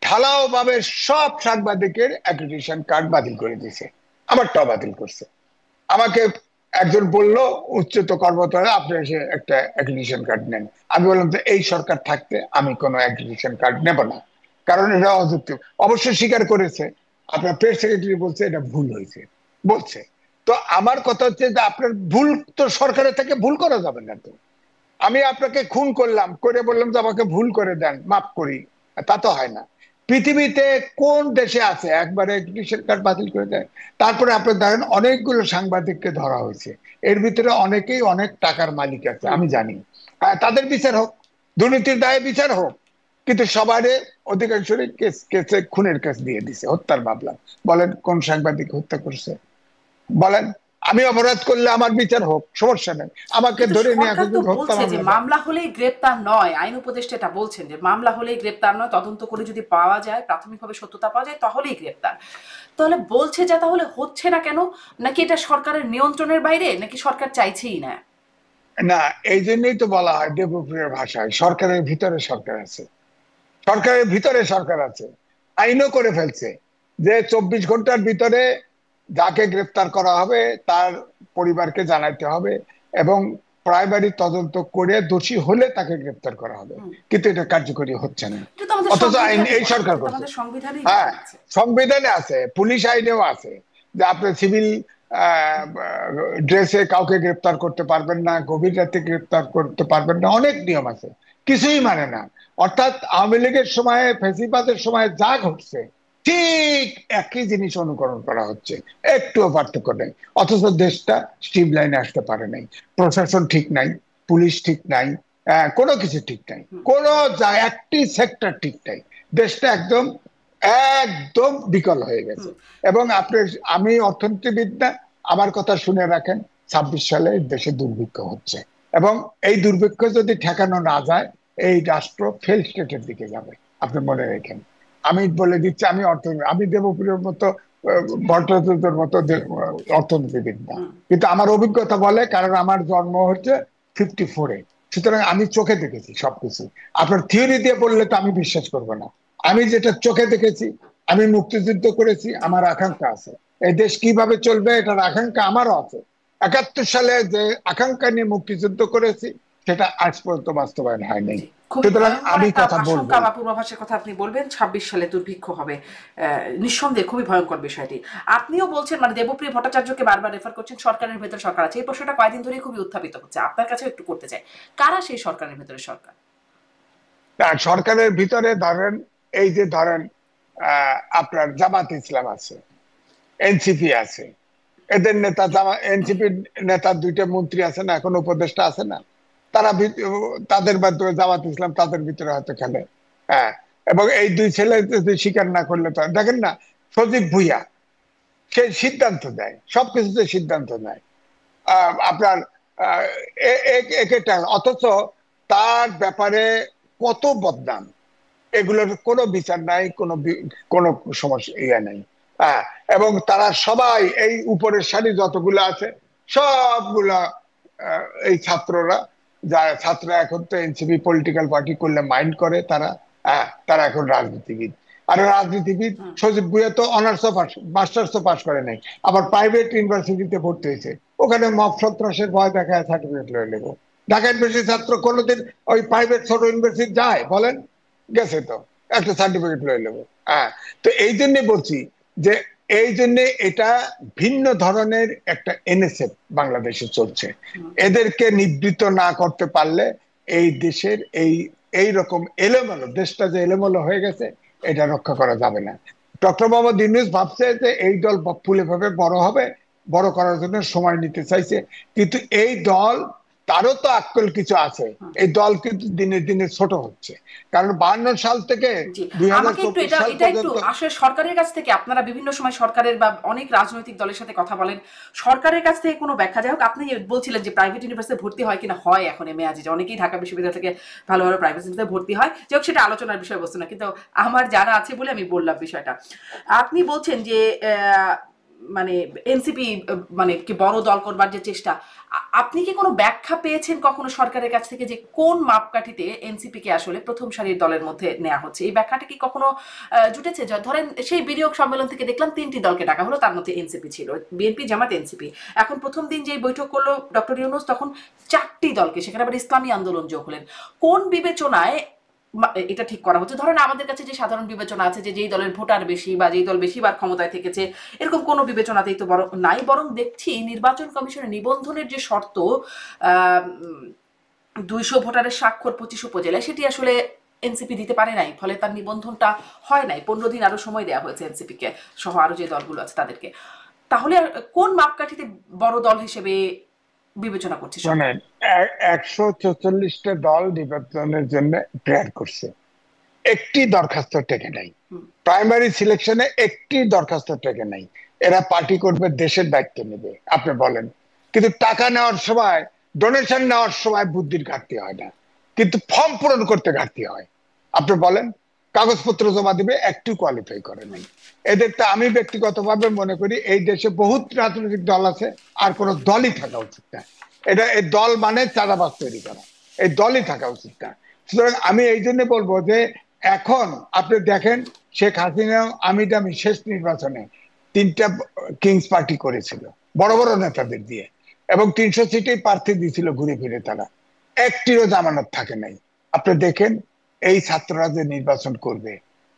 ঢালাও ভাবে সব সাংবাদিকের অ্যাক্রিডিটেশন কার্ড বাতিল করে দিয়েছে, আমারটাও বাতিল করছে। আমাকে একজন বলল উচ্চত কর্মকর্তা, আপনি এসে একটা অ্যাক্রিডিটেশন কার্ড নেন। আমি বললাম যে এই সরকার থাকতে আমি কোনো অ্যাক্রিডিটেশন কার্ড নেব না, কারণ এটা অযৌক্তিক। অবশ্যই স্বীকার করেছে, আপনার প্রেস সেক্রেটারি বলছে এটা ভুল হয়েছে, বলছে। তো আমার কথা হচ্ছে যে আপনার ভুল তো সরকারের থেকে ভুল করা যাবে না। তো আমি আপনাকে খুন করলাম, করে বললাম যে আমাকে ভুল করে দেন, মাফ করি, তা তো হয় না। পৃথিবীতে কোন দেশে আছে একবারে টিকিট কার্ড বাতিল করে দেয়? তারপরে আপনি দেখেন অনেকগুলো সাংবাদিককে ধরা হয়েছে, এর ভিতরে অনেকেই অনেক টাকার মালিক আছে, আমি জানি। তাদের বিচার হোক, দুর্নীতির দায়ে বিচার হোক, কিন্তু সবারে অধিকাংশই কেসে খুনের কেস দিয়ে দিছে, হত্যার মামলা। বলেন কোন সাংবাদিক হত্যা করছে বলেন? আমি অপরাধ করলে আমার বিচার হোক, সমস্যা নেই, আমাকে কিন্তু ধরে নিয়ে সরকার তো হত্যা বলছে যে মামলা। মামলা হলেই গ্রেপ্তার নয়, আইন উপদেষ্টা এটা বলছেন যে মামলা হলেই গ্রেপ্তার নয়, তদন্ত করে যদি পাওয়া যায়, প্রাথমিকভাবে সত্যতা পাওয়া যায় তাহলেই গ্রেপ্তার। তাহলে বলছে যে তাহলে হচ্ছে না কেন? নাকি এটা সরকারের নিয়ন্ত্রণের বাইরে, নাকি সরকার চাইছেই না? না, এই জন্যই তো বলা হয় দেবপ্রিয়র ভাষায় সরকারের ভিতরে সরকার আছে, সরকারের ভিতরে সরকার আছে। আইনও করে ফেলছে যে 24 ঘন্টার ভিতরে যাকে গ্রেফতার করা হবে তার পরিবারকে জানাইতে হবে, এবং প্রাইমারি তদন্ত করে দোষী হলে তাকে গ্রেফতার করা হবে। কিন্তু এটা কার্যকরী হচ্ছে না, এটা তো আমাদের অথচ আইন সংবিধানে এই বলা, সরকার এটা তো করছে। আমাদের সংবিধানেই হ্যাঁ, বলা আছে। সংবিধানে আছে, পুলিশ আইনেও আছে যে আপনি সিভিল ড্রেসে কাউকে গ্রেফতার করতে পারবেন না, গভীর রাতে গ্রেফতার করতে পারবেন না, অনেক নিয়ম আছে, কিছুই মানে না। অর্থাৎ আওয়ামী লীগের সময়, ফেসিবাদের সময় যা ঘটছে ঠিক একই জিনিস অনুকরণ করা হচ্ছে, একটুও পার্থক্য নেই। অথচ দেশটা স্ট্রিম লাইনে আসতে পারে নাই, প্রশাসন ঠিক নাই, পুলিশ ঠিক নাই, কোনো কিছু ঠিক নাই, কোনো একটি সেক্টর ঠিক নাই, দেশটা একদম একদম বিকল হয়ে গেছে। এবং আপনি, আমি অর্থনীতিবিদ না, আমার কথা শুনে রাখেন, 26 সালে দেশে দুর্ভিক্ষ হচ্ছে, এবং এই দুর্ভিক্ষ যদি ঠেকানো না যায় এই রাষ্ট্র ফেল স্টেটের দিকে যাবে, আপনি মনে রাখেন। আমি বলে দিচ্ছি, আমি অর্থনীতি, আমি দেবপ্রিয়র মতো ভট্টাচার্যের মতো অর্থনীতিবিদ না, কিন্তু আমার অভিজ্ঞতা বলে, কারণ আমার জন্ম হচ্ছে 54-এ, সুতরাং আমি চোখে দেখেছি সবকিছু। আপনার থিওরি দিয়ে বললে তো আমি বিশ্বাস করবো না, আমি যেটা চোখে দেখেছি, আমি মুক্তিযুদ্ধ করেছি, আমার আকাঙ্ক্ষা আছে এই দেশ কিভাবে চলবে, এটার আকাঙ্ক্ষা আমারও আছে। 71 সালে যে আকাঙ্ক্ষা নিয়ে মুক্তিযুদ্ধ করেছি সেটা আজ পর্যন্ত বাস্তবায়ন হয়নি, জি, খুবই সুতরাং ভয়ঙ্কর আমি একটা কথা বলবো। আশঙ্কা বা পূর্বাভাসের কথা আপনি বলবেন, 26 সালে দুর্ভিক্ষ হবে। নিঃসন্দেহে খুবই ভয়ঙ্কর বিষয়টি। আপনিও বলছেন, মানে দেবপ্রিয় ভট্টাচার্যকে বারবার রেফার করছেন সরকারের ভেতর সরকার আছে, এই প্রশ্নটা কয়েকদিন ধরে খুবই উত্থাপিত হচ্ছে, আপনার কাছেও একটু করতে চাই, কারা সেই সরকারের ভেতরে সরকার? সরকারের ভিতরে ধরেন, এই যে ধরেন আপনার জামাত ইসলাম আছে, এনসিপি আছে, এদের নেতা, এনসিপির নেতার 2টা মন্ত্রী আছে না, এখন উপদেষ্টা আছে না, তারা তাদের মাধ্যমে জামাত ইসলাম তাদের ভিতরে হয়তো খেলে। হ্যাঁ, এবং এই 2 ছেলে যদি স্বীকার না করলে তো দেখেন না, সজীব ভুইয়া সে সিদ্ধান্ত দেয়, সবকিছুতে সিদ্ধান্ত নেয় আপনার একেটা, অথচ তার ব্যাপারে কত বদনাম, এগুলোর কোনো বিচার নাই, কোনো সমস্যা ইয়ে নাই। হ্যাঁ, এবং তারা সবাই এই উপরের সারি যতগুলো আছে সবগুলা এই ছাত্ররা, যারা ছাত্ররা এখন তো এনসিপি পলিটিক্যাল পার্টি করলে মাইন্ড করে তারা, তারা এখন রাজনীতিবিদ। আর রাজনীতিবিদ সজীব ভুইয়া তো অনার্সও পাস মাস্টার্সও পাস করে নাই, আবার প্রাইভেট ইউনিভার্সিটিতে ভর্তি হয়েছে, ওখানে মব সন্ত্রাসের ভয় দেখায় সার্টিফিকেট লয়ে নেবো। ঢাকা ইউনিভার্সিটির ছাত্র কোনোদিন ওই প্রাইভেট ছোট ইউনিভার্সিটি যায় বলেন? গেছে তো, একটা সার্টিফিকেট লয়ে নেবো। হ্যাঁ, তো এই জন্য বলছি যে এই জন্য এটা ভিন্ন ধরনের একটা এনএসএফ বাংলাদেশে চলছে। এদেরকে নিবৃত্ত না করতে পারলে এই দেশের এই রকম এলোমেলো, দেশটা যে এলোমেলো হয়ে গেছে, এটা রক্ষা করা যাবে না। ডক্টর মোহাম্মদ ইউনূস ভাবছে যে এই দল ফুলে ভাবে বড় হবে, বড় করার জন্য সময় নিতে চাইছে, কিন্তু এই দল, তারও তো আক্কল কিছু আছে, এই দল কিন্তু দিনে দিনে ছোট হচ্ছে। কারণ 52 সাল থেকে আমাকে একটু 2024 সাল এটা একটু পর্যন্ত আসলে সরকারের কাছ থেকে, আপনারা বিভিন্ন সময় সরকারের বা অনেক রাজনৈতিক দলের সাথে কথা বলেন, সরকারের কাছ থেকে কোনো ব্যাখ্যা, যাই হোক আপনি বলছিলেন যে প্রাইভেট ইউনিভার্সিটি ভর্তি হয় কিনা, হয় এখন এমএ আজিজে অনেকেই ঢাকা বিশ্ববিদ্যালয় থেকে ভালোভাবে প্রাইভেট ইউনিভার্সিটিতে ভর্তি হয়, যাই হোক সেটা আলোচনার বিষয়বস্তু না, কিন্তু আমার জানা আছে বলে আমি বললাম বিষয়টা। আপনি বলছেন যে মানে এনসিপি মানে কি বড় দল করবার যে চেষ্টা, আপনি কি কোনো ব্যাখ্যা পেয়েছেন কখনো সরকারের কাছ থেকে যে কোন মাপকাঠিতে এনসিপি কে আসলে প্রথম সারির দলের মধ্যে নেওয়া হচ্ছে? এই ব্যাখ্যাটা কি কখনো জুটেছে? ধরেন সেই বিনিয়োগ সম্মেলন থেকে দেখলাম 3টি দলকে ডাকা হলো, তার মধ্যে এনসিপি ছিল, বিএনপি, জামাত, এনসিপি। এখন প্রথম দিন যেই বৈঠক করলো ডক্টর ইউনূস, তখন 4টি দলকে, সেখানে আবার ইসলামী আন্দোলন যোগ হলেন। কোন বিবেচনায় এটা ঠিক করা হচ্ছে? ধরেন আমাদের কাছে যে সাধারণ বিবেচনা আছে যে যেই দলের ভোটার বেশি বা যেই দল বেশিবার ক্ষমতায় থেকেছে, এরকম কোনো বিবেচনাতেই তো বড় নাই, বরং দেখছি নির্বাচন কমিশনের নিবন্ধনের যে শর্ত 200 ভোটারের স্বাক্ষর 25 উপজেলায়, সেটি আসলে এনসিপি দিতে পারে নাই, ফলে তার নিবন্ধনটা হয় নাই। 15 দিন আরো সময় দেওয়া হয়েছে এনসিপি কে সহ আরো যে দলগুলো আছে তাদেরকে। তাহলে কোন মাপকাঠিতে বড় দল হিসেবে বিবেচনা করছে মানে সরকার? 144টা দল নির্বাচনের জন্য প্রেয়ার করছে, একটি দরখাস্ত টেকে নাই। প্রাইমারি সিলেকশনে একটি দরখাস্ত টেকে নাই। এরা পার্টি করবে, দেশের দায়িত্ব নেবে, আপনি বলেন। কিন্তু টাকা নেওয়ার সময়, ডোনেশন নেওয়ার সময় বুদ্ধির ঘাটতি হয় না, কিন্তু ফর্ম পূরণ করতে ঘাটতি হয়। আপনি বলেন, কাগজপত্র জমা দিবে, একটু কোয়ালিফাই করে নাই। এদের তো আমি ব্যক্তিগতভাবে মনে করি এই দেশে বহুত রাজনৈতিক দল আছে, আর কোনো দলই থাকা উচিত না। এই দল মানে চাঁদাবাজ তৈরি করা, এই দলই থাকা উচিত না। সুতরাং আমি এই জন্য বলবো যে এখন আপনি দেখেন, শেখ হাসিনা আমি দামি শেষ নির্বাচনে 3টা কিংস পার্টি করেছিল বড় বড় নেতাদের দিয়ে, এবং 300 সিটেই প্রার্থী দিয়েছিল ঘুরে ফিরে, তারা একটিরও জামানত থাকে নাই। আপনি দেখেন এই ছাত্ররা যে নির্বাচন করবে,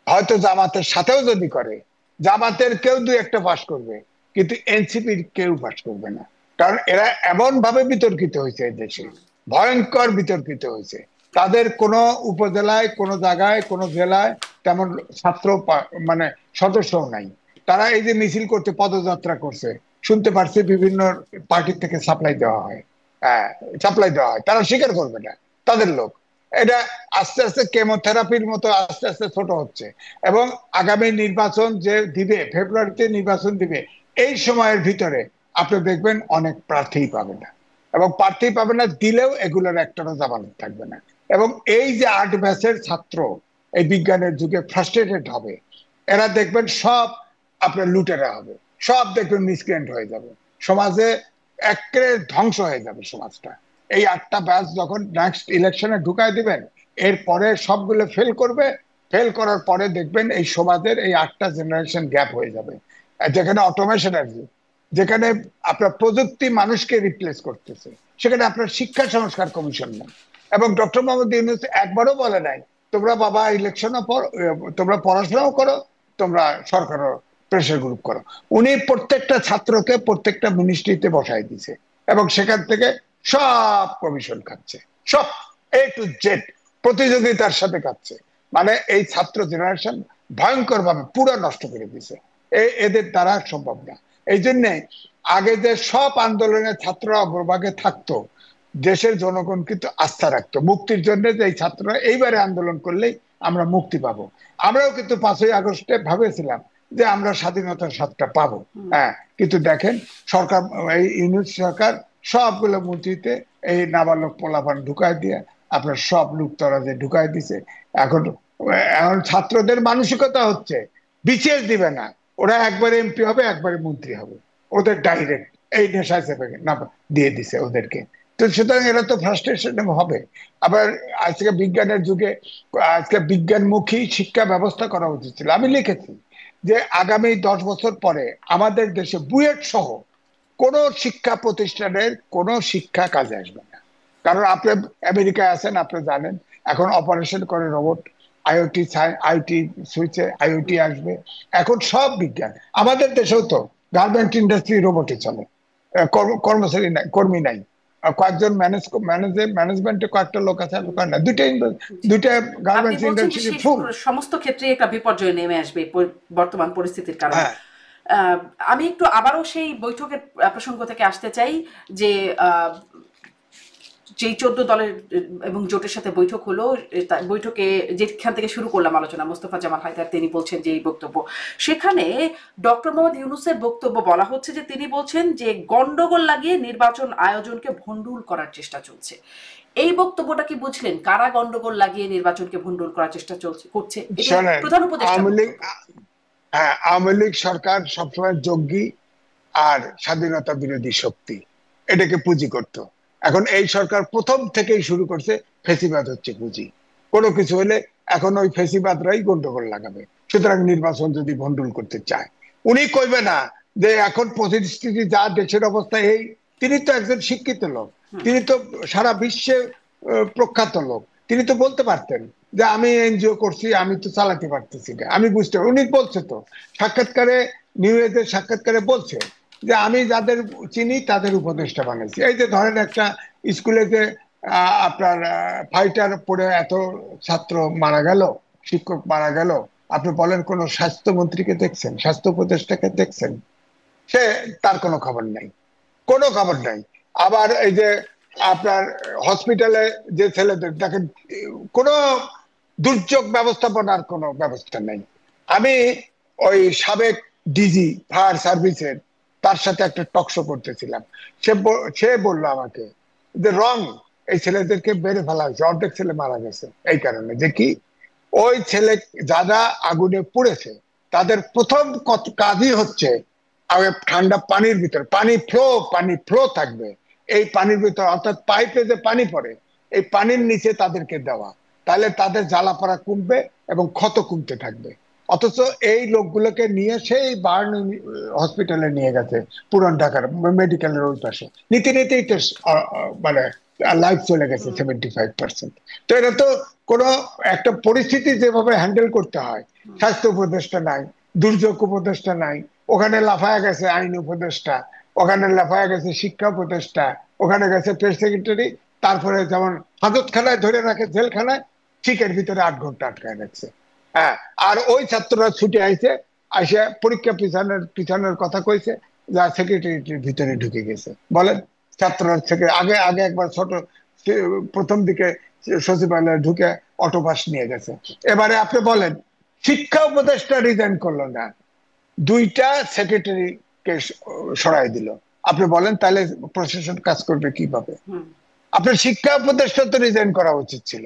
হয়তো জামাতের সাথেও যদি করে, জামাতের কেউ 2-1টা পাস করবে, কিন্তু এনসিপির কেউ পাস করবে না। কারণ এরা এমন ভাবে বিতর্কিত হয়েছে এই দেশে, ভয়ঙ্কর বিতর্কিত হয়েছে। তাদের কোনো উপজেলায়, কোনো জায়গায়, কোনো জেলায় তেমন ছাত্র মানে সদস্যও নাই। তারা এই যে মিছিল করতে, পদযাত্রা করছে, শুনতে পারছি বিভিন্ন পার্টি থেকে সাপ্লাই দেওয়া হয়, সাপ্লাই দেওয়া হয়, তারা স্বীকার করবে না, তাদের লোক। এটা আস্তে আস্তে কেমোথেরাপির মতো আস্তে আস্তে ছোট হচ্ছে। এবং আগামী নির্বাচন যে দিবে, ফেব্রুয়ারিতে নির্বাচন দিবে, এই সময়ের ভিতরে আপনি দেখবেন অনেক প্রার্থী পাবে না, এবং প্রার্থী পাবে না, দিলেও এগুলোর একটারও জামানত থাকবে না। এবং এই যে 8 ব্যাচের ছাত্র এই বিজ্ঞানের যুগে ফ্রাস্ট্রেটেড হবে, এরা দেখবেন সব আপনার লুটেরা হবে, সব দেখবেন মিসক্রিয়েন্ট হয়ে যাবে, সমাজে একেবারে ধ্বংস হয়ে যাবে সমাজটা। এই 8টা ব্যাচ যখন নেক্সট ইলেকশনে ঢুকায় দিবেন, এরপরে সবগুলো ফেল করবে, ফেল করার পরে দেখবেন এই সমাজের এই 8টা জেনারেশন গ্যাপ হয়ে যাবে। যেখানে অটোমেশন আছে, যেখানে আপনার প্রযুক্তি মানুষকে রিপ্লেস করতেছে, সেখানে আপনার শিক্ষা সংস্কার কমিশন নেই। এবং ডক্টর মোহাম্মদ ইউনূস একবারও বলে নাই তোমরা বাবা ইলেকশনও তোমরা পড়াশোনাও করো, তোমরা সরকারও প্রেসার গ্রুপ করো। উনি প্রত্যেকটা ছাত্রকে প্রত্যেকটা মিনিস্ট্রিতে বসাই দিছে, এবং সেখান থেকে সব কমিশন খাচ্ছে, সব A to Z প্রতিযোগিতার সাথে খাচ্ছে। মানে এই ছাত্র জেনারেশন ভয়ঙ্কর ভাবে পুরো নষ্ট করে দিছে, এদের দ্বারা সম্ভব না। এই জন্যে আগে যে সব আন্দোলনে ছাত্ররা অগ্রভাগে থাকতো, দেশের জনগণ কিন্তু আস্থা রাখতো মুক্তির জন্য, যে এই ছাত্ররা এইবারে আন্দোলন করলেই আমরা মুক্তি পাবো। আমরাও কিন্তু 5ই আগস্টে ভাবেছিলাম যে আমরা স্বাধীনতার স্বাদটা পাবো। হ্যাঁ, কিন্তু দেখেন সরকার, এই ইউনূস সরকার সবগুলো মন্ত্রীতে এই নাবালক পোলাপান ঢুকায় দিয়ে আপনার সব লুটতরাজে ঢুকায় দিছে। এখন এখন ছাত্রদের মানসিকতা হচ্ছে বিসিএস দিবে না, ওরা একবারে এমপি হবে, একবারে মন্ত্রী হবে, ওদের ডাইরেক্ট এই নেশায় চেপে না দিয়ে দিছে ওদেরকে। তো সুতরাং এরা তো ফ্রাস্ট্রেশন হবে। আবার আজকে বিজ্ঞানের যুগে আজকে বিজ্ঞানমুখী শিক্ষা ব্যবস্থা করা উচিত ছিল। আমি লিখেছি যে আগামী 10 বছর পরে আমাদের দেশে বুয়েট সহ কোন শিক্ষা প্রতিষ্ঠানের কোন শিক্ষা কাজে আসবে না। কারণ আপনি আমেরিকায় আছেন, আপনি জানেন এখন অপারেশন করে রোবট, আইওটি আইটি সুইচে আইওটি আসবে, এখন সব বিজ্ঞান। আমাদের দেশেও তো গার্মেন্ট ইন্ডাস্ট্রি রোবটে চলে, কর্মচারী নাই, কর্মী নাই, কয়েকজন ম্যানেজমেন্টে কয়েকটা লোক আছে, না দুইটা আপনি গার্মেন্টস বলছেন যে ইন্ডাস্ট্রি সেই ফুল। সমস্ত ক্ষেত্রে একটা বিপর্যয় নেমে আসবে বর্তমান পরিস্থিতির কারণে। হ্যাঁ আমি একটু আবারও সেই বৈঠকের প্রসঙ্গ থেকে আসতে চাই যে যেই 14 দলের এবং জোটের সাথে বৈঠক হলো, বৈঠকে যেখান থেকে শুরু করলাম আলোচনা, মোস্তফা জামাল হায়দার তিনি বলছেন যে এই বক্তব্য, সেখানে ডক্টর মোহাম্মদ ইউনূসের বক্তব্য বলা হচ্ছে যে তিনি বলছেন যে গন্ডগোল লাগিয়ে নির্বাচন আয়োজনকে ভণ্ডুল করার চেষ্টা চলছে। এই বক্তব্যটা কি বুঝলেন? কারা গন্ডগোল লাগিয়ে নির্বাচনকে ভণ্ডুল করার চেষ্টা করছে? প্রধান উপদেষ্টা আওয়ামী লীগ সরকার সবসময় জঙ্গি আর স্বাধীনতা বিরোধী শক্তি, এটাকে পুঁজি করত। এখন এই সরকার প্রথম থেকেই শুরু করছে ফেসিবাদ হচ্ছে পুঁজি, কোনো কিছু হলে এখন ওই ফেসিবাদরাই গন্ডগোল লাগাবে। সুতরাং নির্বাচন যদি ভণ্ডুল করতে চায়, উনি কইবে না যে এখন পরিস্থিতি যা, দেশের অবস্থা এই। তিনি তো একজন শিক্ষিত লোক, তিনি তো সারা বিশ্বে প্রখ্যাত লোক, তিনি তো বলতে পারতেন যে আমি এনজিও করছি, আমি তো চালাতে পারতেছি না, আমি বুঝতে। উনি বলছে তো সাক্ষাৎকারে, নিউ এজের সাক্ষাৎকারে বলছে যে আমি যাদের চিনি তাদের উপদেষ্টা বানাইছি। এই যে ধরেন একটা স্কুলে যে আপনার ফাইটার পড়ে এত ছাত্র মারা গেল, শিক্ষক মারা গেল, আপনি বলেন কোন স্বাস্থ্যমন্ত্রীকে দেখছেন, স্বাস্থ্য উপদেষ্টাকে দেখছেন? সে তার কোনো খবর নাই, কোনো খবর নাই। আবার এই যে আপনার হসপিটালে যে ছেলেদের দেখেন, কোনো দুর্যোগ ব্যবস্থাপনার কোনো ব্যবস্থা নেই। আমি ওই সাবেক ডিজি ফায়ার সার্ভিসের, তার সাথে একটা টকশো করতেছিলাম, সে বললো আমাকে যে রং, এই ছেলেদেরকে বেড়ে ফেলা হয়েছে, অর্ধেক ছেলে মারা গেছে এই কারণে যে কি, ওই ছেলে যারা আগুনে পুড়েছে তাদের প্রথম কাজই হচ্ছে ঠান্ডা পানির ভিতরে, পানি ফ্লো থাকবে, এই পানির ভিতরে অর্থাৎ পাইপে যে পানি পড়ে এই পানির নিচে তাদেরকে দেওয়া, তাহলে তাদের জ্বালা পড়া কমবে এবং ক্ষত কমতে থাকবে। অথচ এই লোকগুলোকে নিয়ে সেই বার্ন হসপিটালে নিয়ে গেছে, পুরান ঢাকার মেডিকেলের ওই পাশে, নিতে নিতেই তো মানে লাইফ চলে গেছে 75%। তো এটা তো কোনো একটা পরিস্থিতি যেভাবে হ্যান্ডেল করতে হয়, স্বাস্থ্য উপদেষ্টা নাই, দুর্যোগ উপদেষ্টা নাই, ওখানে লাফায়া গেছে আইন উপদেষ্টা, ওখানে লাফায়া গেছে শিক্ষা উপদেষ্টা, ওখানে গেছে প্রেস সেক্রেটারি, তারপরে যেমন হাজতখানায় ধরে রাখে, জেলখানায় ঠিকের ভিতরে 8 ঘন্টা আটকায় রাখছে। হ্যাঁ, আর ওই ছাত্ররা ছুটে আইছে, আসে পরীক্ষা পিছানোর কথা কইছে, যা সেক্রেটারির ভিতরে ঢুকে গেছে। বলেন, ছাত্ররা থেকে আগে আগে একবার ছোট প্রথম দিকে সচিবালয়ে ঢুকে অটোপাস নিয়ে গেছে। এবারে আপনি বলেন, শিক্ষা উপদেষ্টা রিজাইন করলো না, 2টা সেক্রেটারিকে সরাই দিল। আপনি বলেন তাহলে প্রশাসন কাজ করবে কিভাবে? আপনার শিক্ষা উপদেষ্টা তো রিজাইন করা উচিত ছিল,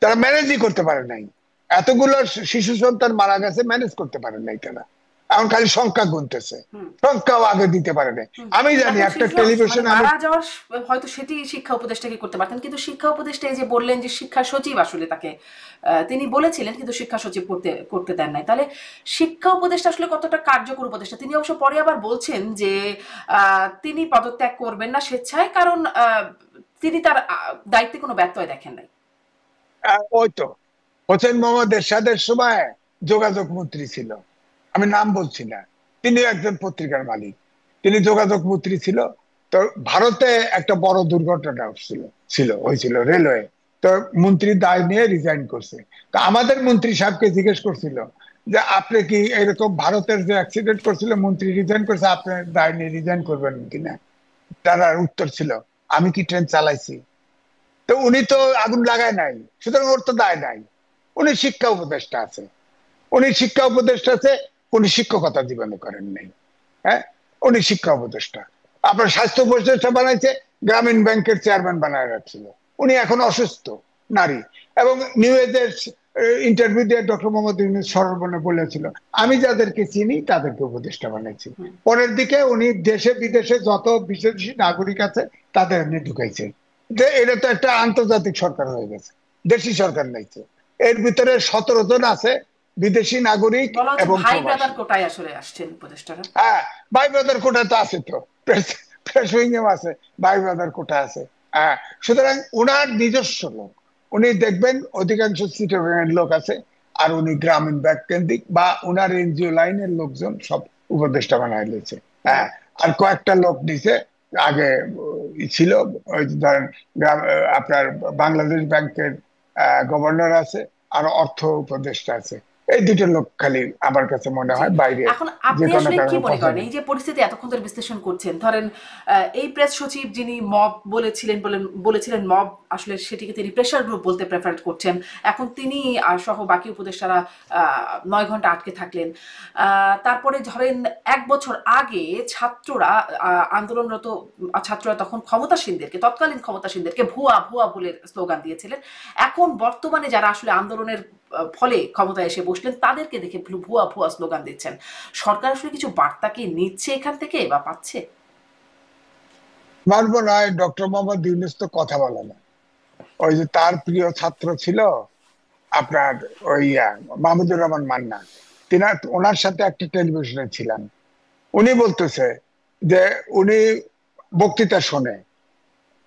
তারা ম্যানেজই করতে পারে নাই। এতগুলো শিশু সন্তান মারা গেছে, ম্যানেজ করতে পারে নাই তারা। এখন খালি সংখ্যা গুনতেছে, সংখ্যাও আগে দিতে পারে না। আমি জানি একটা টেলিভিশন মারা যাওয়ার হয়তো সেটি শিক্ষা উপদেষ্টাকে করতে পারতেন, কিন্তু শিক্ষা উপদেষ্টা এই যে বললেন যে শিক্ষা সচিব আসলে তাকে তিনি বলেছিলেন কিন্তু শিক্ষা সচিব করতে দেন নাই, তাহলে শিক্ষা উপদেষ্টা আসলে কতটা কার্যকর উপদেষ্টা? তিনি অবশ্য পরে আবার বলছেন যে তিনি পদত্যাগ করবেন না স্বেচ্ছায়, কারণ তিনি তার দায়িত্বে কোনো ব্যত্যয় দেখেন নাই। ওই তো হোসেন মোহাম্মদ এরশাদের সময় যোগাযোগ মন্ত্রী ছিল, আমি নাম বলছি না, তিনি একজন পত্রিকার মালিক, তিনি যোগাযোগ মন্ত্রী ছিল। তো ভারতে একটা বড় দুর্ঘটনা হয়েছিল রেলওয়ে, তো মন্ত্রী দায় নিয়ে রিজাইন করছে। তো আমাদের মন্ত্রী সাহেবকে জিজ্ঞেস করছিল যে আপনি কি এরকম ভারতের যে অ্যাক্সিডেন্ট করছিল মন্ত্রী রিজাইন করছে, আপনি দায় নিয়ে রিজাইন করবেন কিনা? তার উত্তর ছিল, আমি কি ট্রেন চালাইছি? তো উনি তো আগুন লাগায় নাই, সুতরাং ওর তো দায় নাই। উনি শিক্ষা উপদেষ্টা আছে, উনি শিক্ষকতা জীবনে করেন নাই। হ্যাঁ, উনি শিক্ষা উপদেষ্টা। আপনার স্বাস্থ্য উপদেষ্টা বানাইছে, গ্রামীণ ব্যাংকের চেয়ারম্যান বানায় রাখছিল, উনি এখন অসুস্থ নারী। এবং নিউ এজের ইন্টারভিউ দিয়ে ডক্টর মোহাম্মদ ইউনূস সরলবনে বলেছিল, আমি যাদেরকে চিনি তাদেরকে উপদেষ্টা বানাইছি। পরের দিকে উনি দেশে বিদেশে যত বিদেশি নাগরিক আছে তাদের এমনি ঢুকাইছে। যে এটা তো একটা আন্তর্জাতিক সরকার হয়ে গেছে, দেশি সরকার নাইছে। এর ভিতরে 17 জন আছে বিদেশি নাগরিক এবং ভাই ব্রাদার কোটায় আসলে আসছেন উপদেষ্টারা। হ্যাঁ, ভাই ব্রাদার কোটা তো আছে, তো প্রেস উইংও আছে, ভাই ব্রাদার কোটা আছে। হ্যাঁ, সুতরাং ওনার নিজস্ব লোক, উনি দেখবেন অধিকাংশ চিটাগাংয়ের লোক আছে, আর উনি গ্রামীণ ব্যাংক কেন্দ্রিক বা উনার এনজিও লাইনের লোকজন সব উপদেষ্টা বানায় দিয়েছে। হ্যাঁ, আর কয়েকটা লোক নিচে আগে ছিল, ওই ধরেন আপনার বাংলাদেশ ব্যাংকের গভর্নর আছে, আর অর্থ উপদেষ্টা আছে। এই দুটো লোক খালি আমার কাছে মনে হয় বাইরে এখন যে আপনি কোনো আসলে কি কারণে মনে করেন পছন্দ। এই যে পরিস্থিতি এতক্ষণ ধরে বিশ্লেষণ করছেন, ধরেন এই প্রেস সচিব যিনি মব বলেছিলেন মব, আসলে সেটিকে তিনি প্রেশার গ্রুপ বলতে প্রেফার করছেন, এখন তিনি সহ বাকি উপদেষ্টারা 9 ঘন্টা আটকে থাকলেন। তারপরে ধরেন 1 বছর আগে ছাত্ররা আন্দোলনরত ছাত্ররা তখন তৎকালীন ক্ষমতাসীনদেরকে ভুয়া ভুয়া বলে স্লোগান দিয়েছিলেন। এখন বর্তমানে যারা আসলে আন্দোলনের ফলে ক্ষমতায় এসে বসলেন তাদেরকে দেখে ভুয়া ভুয়া স্লোগান দিচ্ছেন। সরকার আসলে কিছু বার্তা কি নিচ্ছে এখান থেকে বা পাচ্ছে? মানব নয়, ডক্টর মোহাম্মদ ইউনূস তো কথা বলে না। ওই যে তার প্রিয় ছাত্র ছিল আপনার ওই মাহমুদুর রহমান মান্না, তিনি ওনার সাথে একটা টেলিভিশনে ছিলাম, উনি বলতেছে যে উনি বক্তৃতা শোনে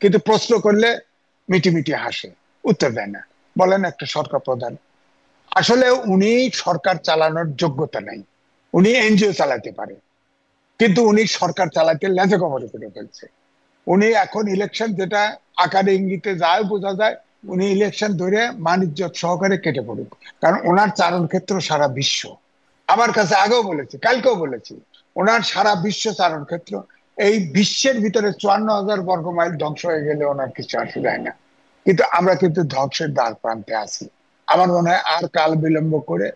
কিন্তু প্রশ্ন করলে মিটি মিটি হাসে, উত্তর দেয় না। বলেন একটা সরকার প্রধান, আসলে উনি সরকার চালানোর যোগ্যতা নাই। উনি এনজিও চালাতে পারে, কিন্তু উনি সরকার চালাতে লেজে কবরে করে ফেলছে। উনি এখন ইলেকশন, যেটা আকারে ইঙ্গিতে যায় বোঝা যায়, উনি ইলেকশন ধরে মানিজ্য সহকারে কেটে পড়ুক, কারণ ওনার চারণ ক্ষেত্র সারা বিশ্ব। আমার কাছে আগেও বলেছি, কালকেও বলেছি, ওনার সারা বিশ্ব চারণ ক্ষেত্র। এই বিশ্বের ভিতরে 54,000 বর্গ মাইল ধ্বংস হয়ে গেলে ওনার কিছু আসে যায় না, কিন্তু আমরা কিন্তু ধ্বংসের দ্বার প্রান্তে আছি। আমার মনে হয় আর কাল বিলম্ব করে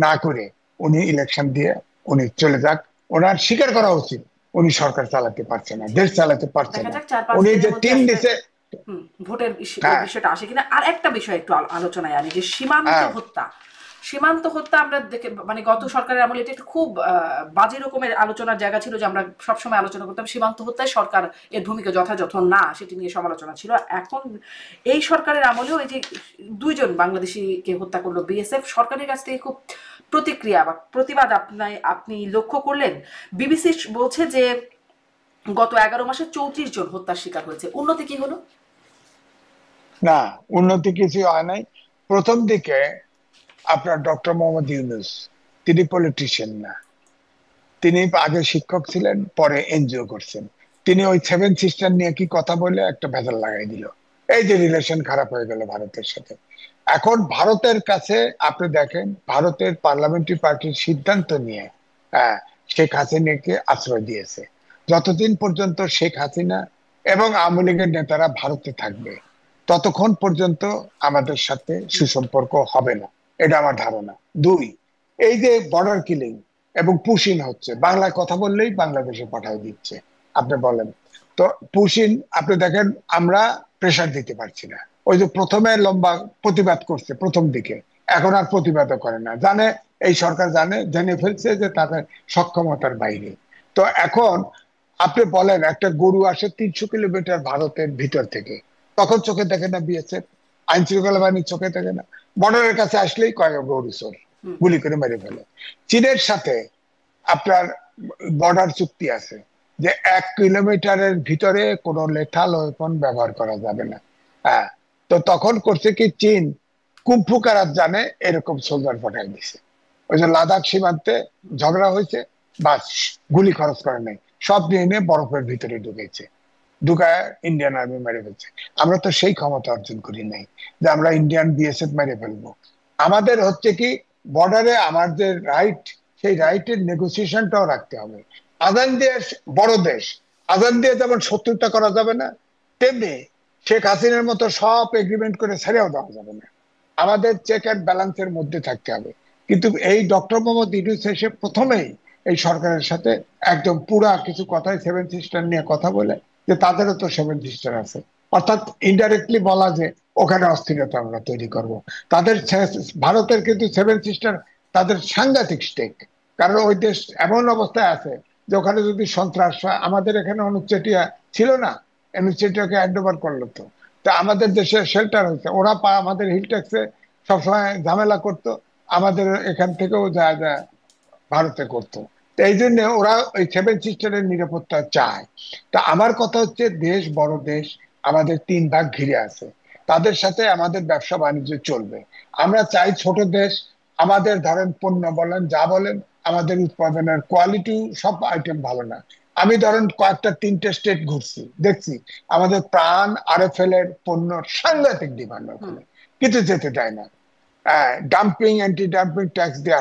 না করে উনি ইলেকশন দিয়ে উনি চলে যাক। ওনার স্বীকার করা উচিত উনি সরকার চালাতে পারছে না, দেশ চালাতে পারছে দেখা না। যাক 4-5 উনি দিনের যে মধ্যে টিম আসলে দিছে। ভোটের হ্যাঁ, বিষয়টা আসে কিনা। আর একটা বিষয় একটু আলোচনায় আনি, যে হ্যাঁ, সীমান্ত হত্যা আমরা দেখে, মানে গত সরকারের আমলে এটা একটু খুব বাজে রকমের আলোচনার জায়গা ছিল, যে আমরা সবসময় আলোচনা করতাম সীমান্ত হত্যায় সরকার এর ভূমিকা যথাযথ না, সেটি নিয়ে সমালোচনা ছিল। এখন এই সরকারের আমলেও এই যে 2 জন বাংলাদেশিকে হত্যা করলো বিএসএফ, সরকারের কাছ থেকে খুব প্রতিক্রিয়া বা প্রতিবাদ আপনি লক্ষ্য করলেন? বিবিসি বলছে যে গত 11 মাসে 34 জন হত্যার শিকার হয়েছে। উন্নতি কি হলো? না, উন্নতি কিছু হয় নাই। প্রথম দিকে আপনার ডক্টর মোহাম্মদ ইউনূস, তিনি পলিটিশিয়ান না, তিনি আগে শিক্ষক ছিলেন, পরে এনজিও করছেন। তিনি ওই 7 সিস্টার নিয়ে কি কথা বলে একটা ভেজাল লাগাই দিল, এই যে রিলেশন খারাপ হয়ে গেল ভারতের সাথে। এখন ভারতের কাছে আপনি দেখেন, ভারতের পার্লামেন্টারি পার্টির সিদ্ধান্ত নিয়ে শেখ হাসিনাকে আশ্রয় দিয়েছে। যতদিন পর্যন্ত শেখ হাসিনা এবং আওয়ামী লীগের নেতারা ভারতে থাকবে, ততক্ষণ পর্যন্ত আমাদের সাথে সুসম্পর্ক হবে না, এটা আমার ধারণা। 2, এই যে বর্ডার কিলিং এবং পুশিন হচ্ছে, বাংলায় কথা বললেই বাংলাদেশে পাঠায় দিচ্ছে। আপনি বলেন তো, পুশিন আপনি দেখেন, আমরা প্রেশার দিতে পারছি না। ওই যে প্রথমে লম্বা প্রতিবাদ করছে প্রথম দিকে, এখন আর প্রতিবাদও করে না, জানে এই সরকার জেনে ফেলছে যে তাদের সক্ষমতার বাইরে। তো এখন আপনি বলেন একটা গরু আসে 300 কিলোমিটার ভারতের ভিতর থেকে, তখন চোখে দেখে না বিএসএফ, আইন শৃঙ্খলা বাহিনীর চোখে দেখে না, বর্ডারের কাছে আসলেই কয় গরু চোর, গুলি করে মেরে ফেলে। চীনের সাথে আপনার বর্ডার চুক্তি আছে যে 1 কিলোমিটারের ভিতরে কোনো লেথাল ওয়েপন ব্যবহার করা যাবে না। হ্যাঁ, তো তখন করছে কি, চীন কুম্ফু কারাত জানে এরকম সোলজার পাঠাই দিছে। ওই যে লাদাখ সীমান্তে ঝগড়া হয়েছে, বাস গুলি খরচ করে নাই, সব নিয়ে বরফের ভিতরে ঢুকেছে, ঢুকায় ইন্ডিয়ান আর্মি মেরে ফেলছে। আমরা তো সেই ক্ষমতা অর্জন করি নাই যে আমরা ইন্ডিয়ান বিএসএফ মেরে ফেলবো। আমাদের হচ্ছে কি, বর্ডারে আমার যে রাইট, সেই রাইটের নেগোসিয়েশনটাও রাখতে হবে। আজান দিয়ে, বড় দেশ, আজান দিয়ে যেমন শত্রুতা করা যাবে না, তেমনি শেখ হাসিনার মতো সব এগ্রিমেন্ট করে ছেড়েও দেওয়া যাবে না। আমাদের চেক অ্যান্ড ব্যালেন্সের মধ্যে থাকতে হবে। কিন্তু এই ডক্টর মোহাম্মদ ইউনূস এসে প্রথমেই এই সরকারের সাথে একদম পুরা কিছু কথাই 7 সিস্টার নিয়ে কথা বলে, যে তাদেরও তো 7 সিস্টার আছে, অর্থাৎ ইনডাইরেক্টলি বলা যে ওখানে অস্থিরতা আমরা তৈরি করব। তাদের ভারতের কিন্তু সেভেন সিস্টার তাদের সাংঘাতিক স্টেক, কারণ ওই দেশ এমন অবস্থায় আছে যে ওখানে যদি সন্ত্রাস হয়, আমাদের এখানে অনুচেটিয়া ছিল না, অনুচেটিয়াকে হ্যান্ড ওভার করলো তো, তা আমাদের দেশে শেল্টার হয়েছে, ওরা আমাদের হিল ট্যাক্সে সবসময় ঝামেলা করতো, আমাদের এখান থেকেও যা যা ভারতে করতো। তো এই জন্য ওরা ওই সেভেন সিস্টারের নিরাপত্তা চায়। তা আমার কথা হচ্ছে, দেশ বড় দেশ, আমাদের 3 ভাগ ঘিরে আছে, তাদের সাথে আমাদের ব্যবসা বাণিজ্য চলবে। আমরা চাই ছোট দেশ, আমাদের ধরেন পণ্য বলেন যা বলেন, আমাদের উৎপাদনের কোয়ালিটি সব আইটেম ভালো না। আমি ধরেন কয়েকটা 3টে স্টেট ঘুরছি, দেখছি আমাদের প্রাণ আরএফএল এর পণ্য সাংঘাতিক ডিমান্ড ওখানে, কিন্তু যেতে দেয় না। ডাম্পিং, অ্যান্টি ডাম্পিং ট্যাক্স দিয়ে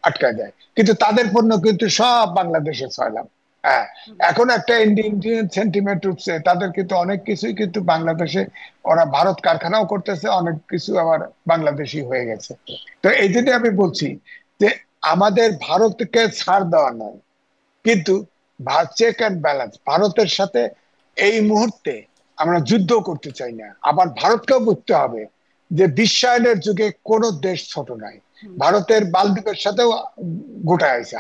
আটকায় দেয়, কিন্তু তাদের পণ্য কিন্তু সব বাংলাদেশে ছয়লাম। হ্যাঁ, এখন একটা ইন্ডিয়ান সেন্টিমেন্ট উঠছে, তাদের কিন্তু অনেক কিছুই কিন্তু বাংলাদেশে ওরা ভারত কারখানাও করতেছে, অনেক কিছু আবার বাংলাদেশি হয়ে গেছে। তো এই জন্য আমি বলছি যে আমাদের ভারতকে ছাড় দেওয়া নয়, কিন্তু চেক অ্যান্ড ব্যালেন্স, ভারতের সাথে এই মুহূর্তে আমরা যুদ্ধ করতে চাই না। আবার ভারতকেও বুঝতে হবে যে বিশ্বায়নের যুগে কোন দেশ ছোট নাই, ভারতের মালদ্বীপের সাথেও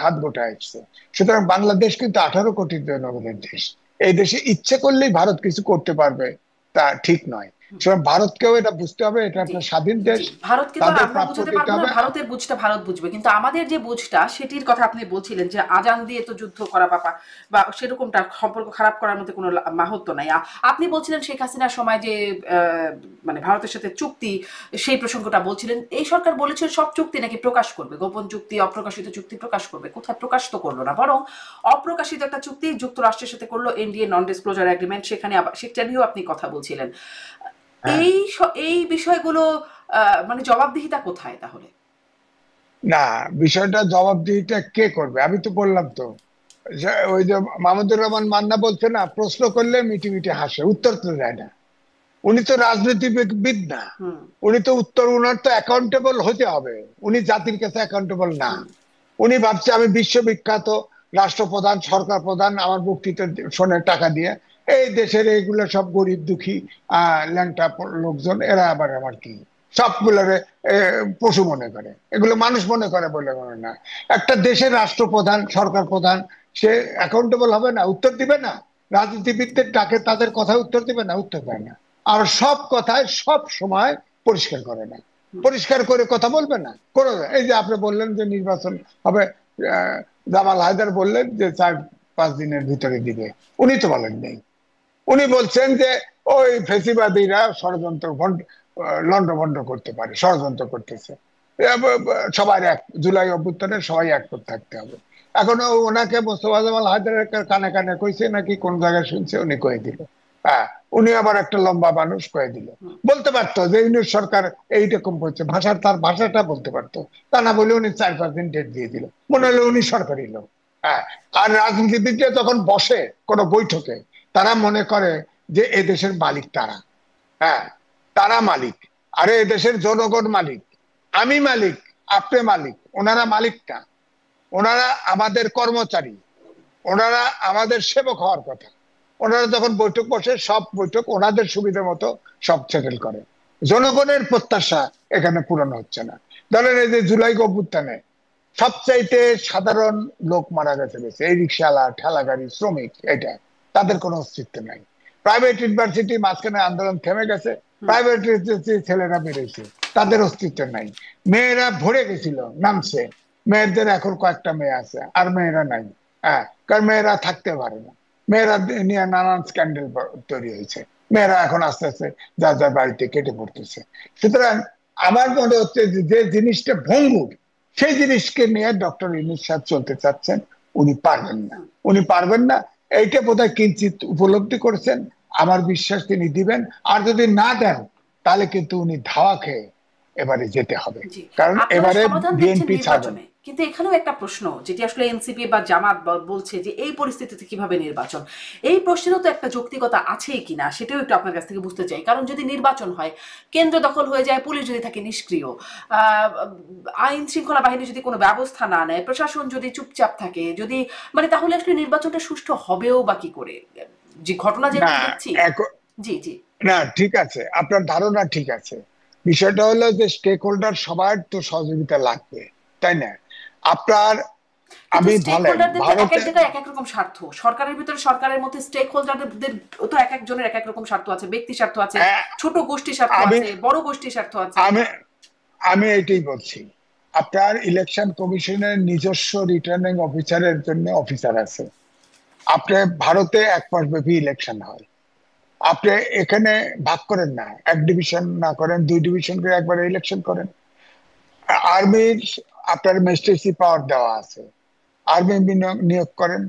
হাত গোটায় আসছে। সুতরাং বাংলাদেশ কিন্তু 18 কোটি জনগণের দেশ, এই দেশে ইচ্ছে করলেই ভারত কিছু করতে পারবে তা ঠিক নয়। সুতরাং ভারতকেও এটা বুঝতে হবে, এটা একটা স্বাধীন দেশ, ভারতকে তো তাদের আমরা প্রাপ্য বুঝাতে দিতে পারবো না, হবে। ভারতের বুঝটা ভারত বুঝবে, কিন্তু আমাদের যে বুঝটা সেটির কথা আপনি বলছিলেন যে আজান দিয়ে তো যুদ্ধ করা বা সেরকমটা সম্পর্ক খারাপ করার মধ্যে কোনো মাহাত্ম্য নাই। আপনি বলছিলেন শেখ হাসিনার সময় যে মানে ভারতের সাথে চুক্তি, সেই প্রসঙ্গটা বলছিলেন, এই সরকার বলেছিল সব চুক্তি নাকি প্রকাশ করবে, গোপন চুক্তি অপ্রকাশিত চুক্তি প্রকাশ করবে, কোথায় প্রকাশ তো করলো না, বরং অপ্রকাশিত একটা চুক্তি যুক্তরাষ্ট্রের সাথে করলো, এনডিএ নন ডিসক্লোজার এগ্রিমেন্ট, সেখানে আবার সেটা নিয়েও আপনি কথা বলছিলেন। হ্যাঁ, এই এই বিষয়গুলো মানে জবাবদিহিতা কোথায় তাহলে? না, বিষয়টা জবাবদিহিটা কে করবে? আমি তো বললাম তো, ওই যে মাহমুদুর রহমান মান্না বলছে না, প্রশ্ন করলে মিটি মিটি হাসে, উত্তর তো দেয় না। উনি তো রাজনীতিবিদ না, উনি তো উনার তো অ্যাকাউন্টেবল হতে হবে, উনি জাতির কাছে অ্যাকাউন্টেবল না। উনি ভাবছে আমি বিশ্ববিখ্যাত রাষ্ট্রপ্রধান, সরকার প্রধান, আমার বক্তৃতা শোনে টাকা দিয়ে, এই দেশের এইগুলো সব গরিব দুঃখী ল্যাংটা লোকজন, এরা আবার আমার কি সবগুলোরে পশু মনে করে, এগুলো মানুষ মনে করে বলে মনে না। একটা দেশের রাষ্ট্রপ্রধান, সরকার প্রধান, সে অ্যাকাউন্টেবল হবে না, উত্তর দিবে না? রাজনীতিবিদদের ডাকে তাদের কথা উত্তর দিবে না? উত্তর দেয় না। আর সব কথায় সব সময় পরিষ্কার করে না, পরিষ্কার করে কথা বলবে না কোনো। এই যে আপনি বললেন যে নির্বাচন হবে, জামাল হায়দার বললেন যে 4-5 দিনের ভিতরে দিবে, উনি তো বলেন নেই। উনি বলছেন যে ওই ফেসিবাদীরা ষড়যন্ত্র লন্ডভন্ড করতে পারে, ষড়যন্ত্র করতেছে, সবাই এক, জুলাই অভ্যুত্থানে সবাই এক করে থাকতে হবে। এখন ওনাকে মোস্তফা জামাল হায়দারের কানে কানে কইছে নাকি কোন জায়গায় শুনছে, উনি কয়ে দিল। হ্যাঁ, উনি আবার একটা লম্বা মানুষ, কয়ে দিল। বলতে পারতো যে ইউনিট সরকার এইরকম করছে, তার ভাষাটা বলতে পারতো, তা না বলে উনি 4-5 দিন ডেট দিয়ে দিল, মনে হলো উনি সরকারি লোক। হ্যাঁ, আর রাজনীতিবিদরা যখন বসে কোনো বৈঠকে, তারা মনে করে যে এদেশের মালিক তারা। হ্যাঁ, তারা মালিক, আরে এদেশের জনগণ মালিক, আমি মালিক, আপনি মালিক, ওনারা মালিক না, ওনারা আমাদের কর্মচারী, ওনারা আমাদের সেবক হওয়ার কথা। ওনারা যখন বৈঠক বসে, সব বৈঠক ওনাদের সুবিধা মতো সব সেটেল করে, জনগণের প্রত্যাশা এখানে পূরণ হচ্ছে না। ধরেন এই যে জুলাই অভ্যুত্থানে সবচাইতে সাধারণ লোক মারা গেছে বেশি, এই রিক্সাওয়ালা, ঠেলা গাড়ি শ্রমিক, এটা তাদের কোনো অস্তিত্ব নাই। প্রাইভেট ইউনিভার্সিটি মাঝখানে আন্দোলন থেমে গেছে, প্রাইভেট ছেলেরা বেরোয়েছে, তাদের অস্তিত্ব নাই। মেয়েরা ভরে গেছিল, নামছে, মেয়েদের এখন কয়েকটা মেয়ে আছে, আর মেয়েরা নাই। হ্যাঁ, কারণ মেয়েরা থাকতে পারে না, মেয়েরা নিয়ে নানান স্ক্যান্ডেল তৈরি হয়েছে, মেয়েরা এখন আস্তে আস্তে যার যার বাড়িতে কেটে পড়তেছে। সুতরাং আমার মনে হচ্ছে যে জিনিসটা ভঙ্গুর, সেই জিনিসকে নিয়ে ডক্টর ইউনূস সাহেব চলতে চাচ্ছেন, উনি পারবেন না, উনি পারবেন না, এইটা বোধহয় কিঞ্চিত উপলব্ধি করেছেন। আমার বিশ্বাস তিনি দিবেন, আর যদি না দেন তাহলে কিন্তু উনি ধাওয়া খেয়ে এবারে যেতে হবে, কারণ আপনারা এবারে সমাধান দেখছেন বিএনপি ছাড়বেন। নির্বাচনে, কিন্তু এখানেও একটা প্রশ্ন, যেটি আসলে এনসিপি বা জামাত বলছে যে এই পরিস্থিতিতে কিভাবে নির্বাচন, এই প্রশ্নেরও তো একটা যৌক্তিকতা আছেই কিনা সেটাও একটু আপনার কাছ থেকে বুঝতে চাই। কারণ যদি নির্বাচন হয়, কেন্দ্র দখল হয়ে যায়, পুলিশ যদি থাকে নিষ্ক্রিয়, আইন শৃঙ্খলা বাহিনী যদি কোনো ব্যবস্থা না নেয়, প্রশাসন যদি চুপচাপ থাকে, যদি মানে তাহলে আসলে নির্বাচনটা সুষ্ঠু হবেও বা কি করে, যে ঘটনা যেহেতু না, দেখছি। জি জি। না, ঠিক আছে, আপনার ধারণা ঠিক আছে। বিষয়টা হলো যে স্টেক হোল্ডার সবার তো সহযোগিতা লাগবে, তাই না? আপনার, কিন্তু আমি স্টেক বলেন হোল্ডারদের তো এক ভারতে, এক জায়গায় এক এক রকম স্বার্থ। সরকারের ভিতরে সরকারের মধ্যে স্টেক হোল্ডারদের তো এক একজনের এক এক রকম স্বার্থ আছে, ব্যক্তি স্বার্থ আছে, হ্যাঁ, ছোট গোষ্ঠী স্বার্থ আমি আছে, বড় গোষ্ঠী স্বার্থ আছে। আমি আমি এটাই বলছি। আপনার ইলেকশন কমিশনের নিজস্ব রিটার্নিং অফিসারের জন্য অফিসার আছে। আপনি ভারতে 1 মাস ব্যাপী ইলেকশন হয়। আপনি এখানে ভাগ করেন না, এক ডিভিশন না করেন, 2 ডিভিশন করে একবারে ইলেকশন করেন। আর্মির আপনার ম্যাজিস্ট্রেসি পাওয়ার দেওয়া আছে, আর্মি নিয়োগ করেন।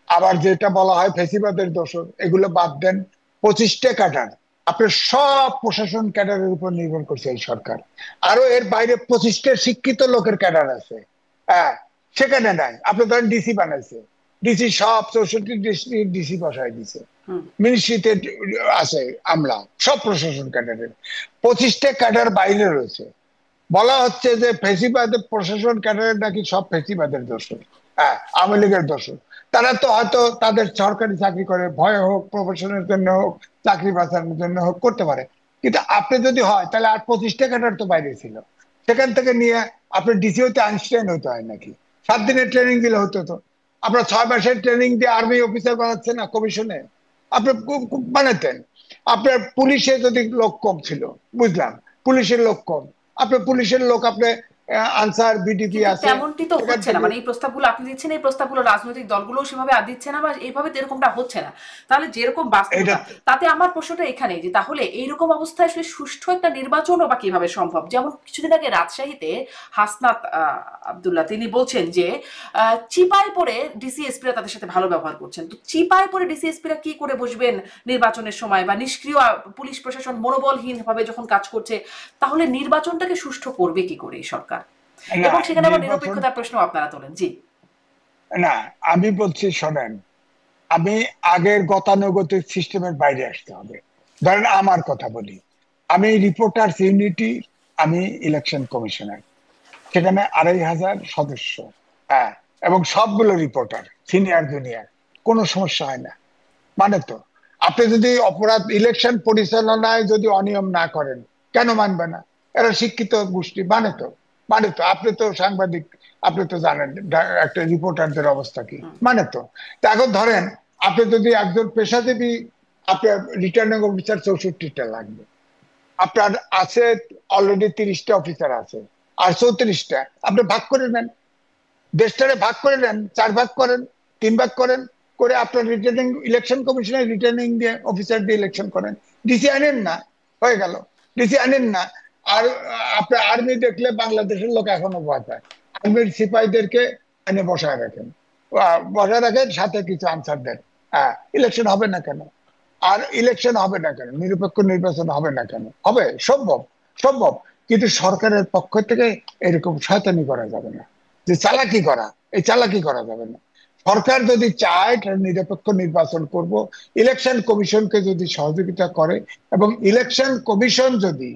আবার যেটা বলা হয় ফেসিবাদের দোষর, এগুলো বাদ দেন। 25টা ক্যাডার, আপনার সব প্রশাসন ক্যাডারের উপর নির্ভর করছে এই সরকার। আরো এর বাইরে 25টা শিক্ষিত লোকের ক্যাডার আছে, হ্যাঁ, সেখানে নাই। আপনি ধরেন ডিসি বানাইছে, ডিসি সব 64 ডিস্ট্রিক্ট ডিসি বসায় দিছে, মিনিস্ট্রিতে আছে আমলা, সব প্রশাসন ক্যাডারের। 25টা ক্যাডার বাইরে রয়েছে। বলা হচ্ছে যে ফেসিবাদের প্রশাসন ক্যাডারের নাকি সব ফেসিবাদের দোষর, হ্যাঁ, আওয়ামী লীগের দোষর। তারা তো হয়তো তাদের সরকারি চাকরি করে, ভয়ে হোক, প্রফেশনের জন্য হোক, চাকরি বাঁচানোর জন্য হোক, করতে পারে। কিন্তু আপনি যদি হয়, তাহলে আর 25টা ক্যাডার তো বাইরে ছিল, সেখান থেকে নিয়ে আপনি ডিসি হইতে আইনস্টাইন হতে হয় নাকি? 7 দিনের ট্রেনিং দিলে হতো তো। আপনার 6 মাসের ট্রেনিং দিয়ে আর্মি অফিসার বানাচ্ছে না কমিশনে, আপনি বানাতেন। আপনার পুলিশে যদি লোক কম ছিল, বুঝলাম, পুলিশের লোক কম, আপনার পুলিশের লোক, আপনি আনসার বিডিপি কিন্তু আছে, তেমনটি তো সেখান হচ্ছে না, থেকে। মানে এই প্রস্তাবগুলো আপনি দিচ্ছেন, এই প্রস্তাবগুলো রাজনৈতিক দলগুলো সেভাবে আর দিচ্ছে না, বা এইভাবে তো এরকমটা হচ্ছে না। তাহলে যেরকম এটা বাস্তবতা, তাতে আমার প্রশ্নটা এখানে যে তাহলে এইরকম অবস্থায় আসলে সুষ্ঠু একটা নির্বাচনও বা কিভাবে সম্ভব? যেমন কিছুদিন আগে রাজশাহীতে হাসনাত আবদুল্লাহ তিনি বলছেন যে চিপায় পড়ে ডিসিএসপিরা তাদের সাথে ভালো ব্যবহার করছেন। তো চিপায় পড়ে ডিসিএসপিরা কি করে বসবেন নির্বাচনের সময়, বা নিষ্ক্রিয় পুলিশ প্রশাসন মনোবলহীন ভাবে যখন কাজ করছে, তাহলে নির্বাচনটাকে সুষ্ঠু করবে কি করে এই সরকার? না, এবং সেখানে আবার নির্বাচন, নিরপেক্ষতার প্রশ্ন আপনারা তোলেন। জি। না, আমি বলছি শোনেন, আমি আগের গতানুগতিক সিস্টেমের বাইরে আসতে হবে। ধরেন আমার কথা বলি, আমি রিপোর্টার্স ইউনিটি, আমি ইলেকশন কমিশনার, সেখানে 2,500 সদস্য, হ্যাঁ, এবং সবগুলো রিপোর্টার, সিনিয়র জুনিয়র, কোনো সমস্যা হয় না। মানে তো, আপনি যদি অপরাধ ইলেকশন পরিচালনায় যদি অনিয়ম না করেন, কেন মানবে না? এরা শিক্ষিত গোষ্ঠী, মানে তো আপনি তো সাংবাদিক, আপনি তো জানেন একটা রিপোর্টারদের অবস্থা কি, মানে তো। তা এখন ধরেন, আপনি যদি একজন পেশাজীবী, আপনার রিটার্নিং অফিসার 64টা লাগবে, আপনার আছে অলরেডি 30টা অফিসার আছে, আর 34টা আপনি ভাগ করে নেন, দেশটারে ভাগ করে নেন, 4 ভাগ করেন, 3 ভাগ করেন, করে আপনার রিটার্নিং ইলেকশন কমিশনের রিটার্নিং দিয়ে অফিসার দিয়ে ইলেকশন করেন। ডিসি আনেন না, হয়ে গেল। ডিসি আনেন না। আর আপনার আর্মি দেখলে বাংলাদেশের লোক এখনো ভয় পায়, আর্মির সিপাহীদেরকে এনে বসায় রাখেন, বসায় রাখেন, সাথে কিছু আনসার দেন, হ্যাঁ, ইলেকশন হবে না কেন? আর ইলেকশন হবে না কেন? নিরপেক্ষ নির্বাচন হবে না কেন? হবে, সম্ভব, সম্ভব। কিন্তু সরকারের পক্ষ থেকে এরকম শয়তানি করা যাবে না, যে চালাকি করা, এই চালাকি করা যাবে না। সরকার যদি চায় নিরপেক্ষ নির্বাচন করব, ইলেকশন কমিশনকে যদি সহযোগিতা করে, এবং ইলেকশন কমিশন যদি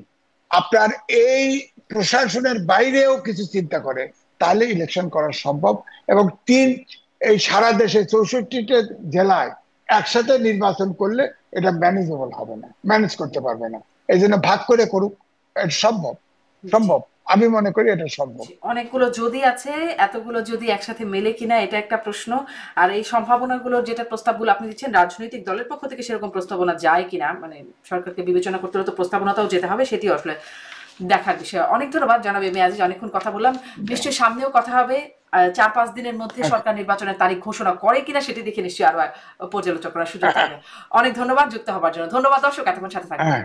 আপনার এই প্রশাসনের বাইরেও কিছু চিন্তা করে, তাহলে ইলেকশন করা সম্ভব। এবং এই সারা দেশে 64টা জেলায় একসাথে নির্বাচন করলে এটা ম্যানেজেবল হবে না, ম্যানেজ করতে পারবে না। এই জন্য ভাগ করে করুক, এটা সম্ভব, জি। সম্ভব। আমি মনে করি এটা সম্ভব। অনেকগুলো যদি আছে, এতগুলো যদি একসাথে মেলে কিনা এটা একটা প্রশ্ন। আর এই সম্ভাবনাগুলো, যেটা প্রস্তাবগুলো আপনি দিচ্ছেন, রাজনৈতিক দলের পক্ষ থেকে সেরকম প্রস্তাবনা যায় কিনা, মানে সরকারকে বিবেচনা করতে হলে তো প্রস্তাবনাটাও যেতে হবে, সেটিও আসলে দেখার বিষয়। অনেক ধন্যবাদ জানাব এম এ আজিজ, অনেকক্ষণ কথা বললাম। নিশ্চয়ই সামনেও কথা হবে। 4-5 দিনের মধ্যে সরকার নির্বাচনের তারিখ ঘোষণা করে কিনা সেটি দেখে নিশ্চয়ই আরো পর্যালোচনা করার সুযোগ থাকবে। অনেক ধন্যবাদ যুক্ত হবার জন্য। ধন্যবাদ দর্শক, এতক্ষণ সাথে থাকবেন।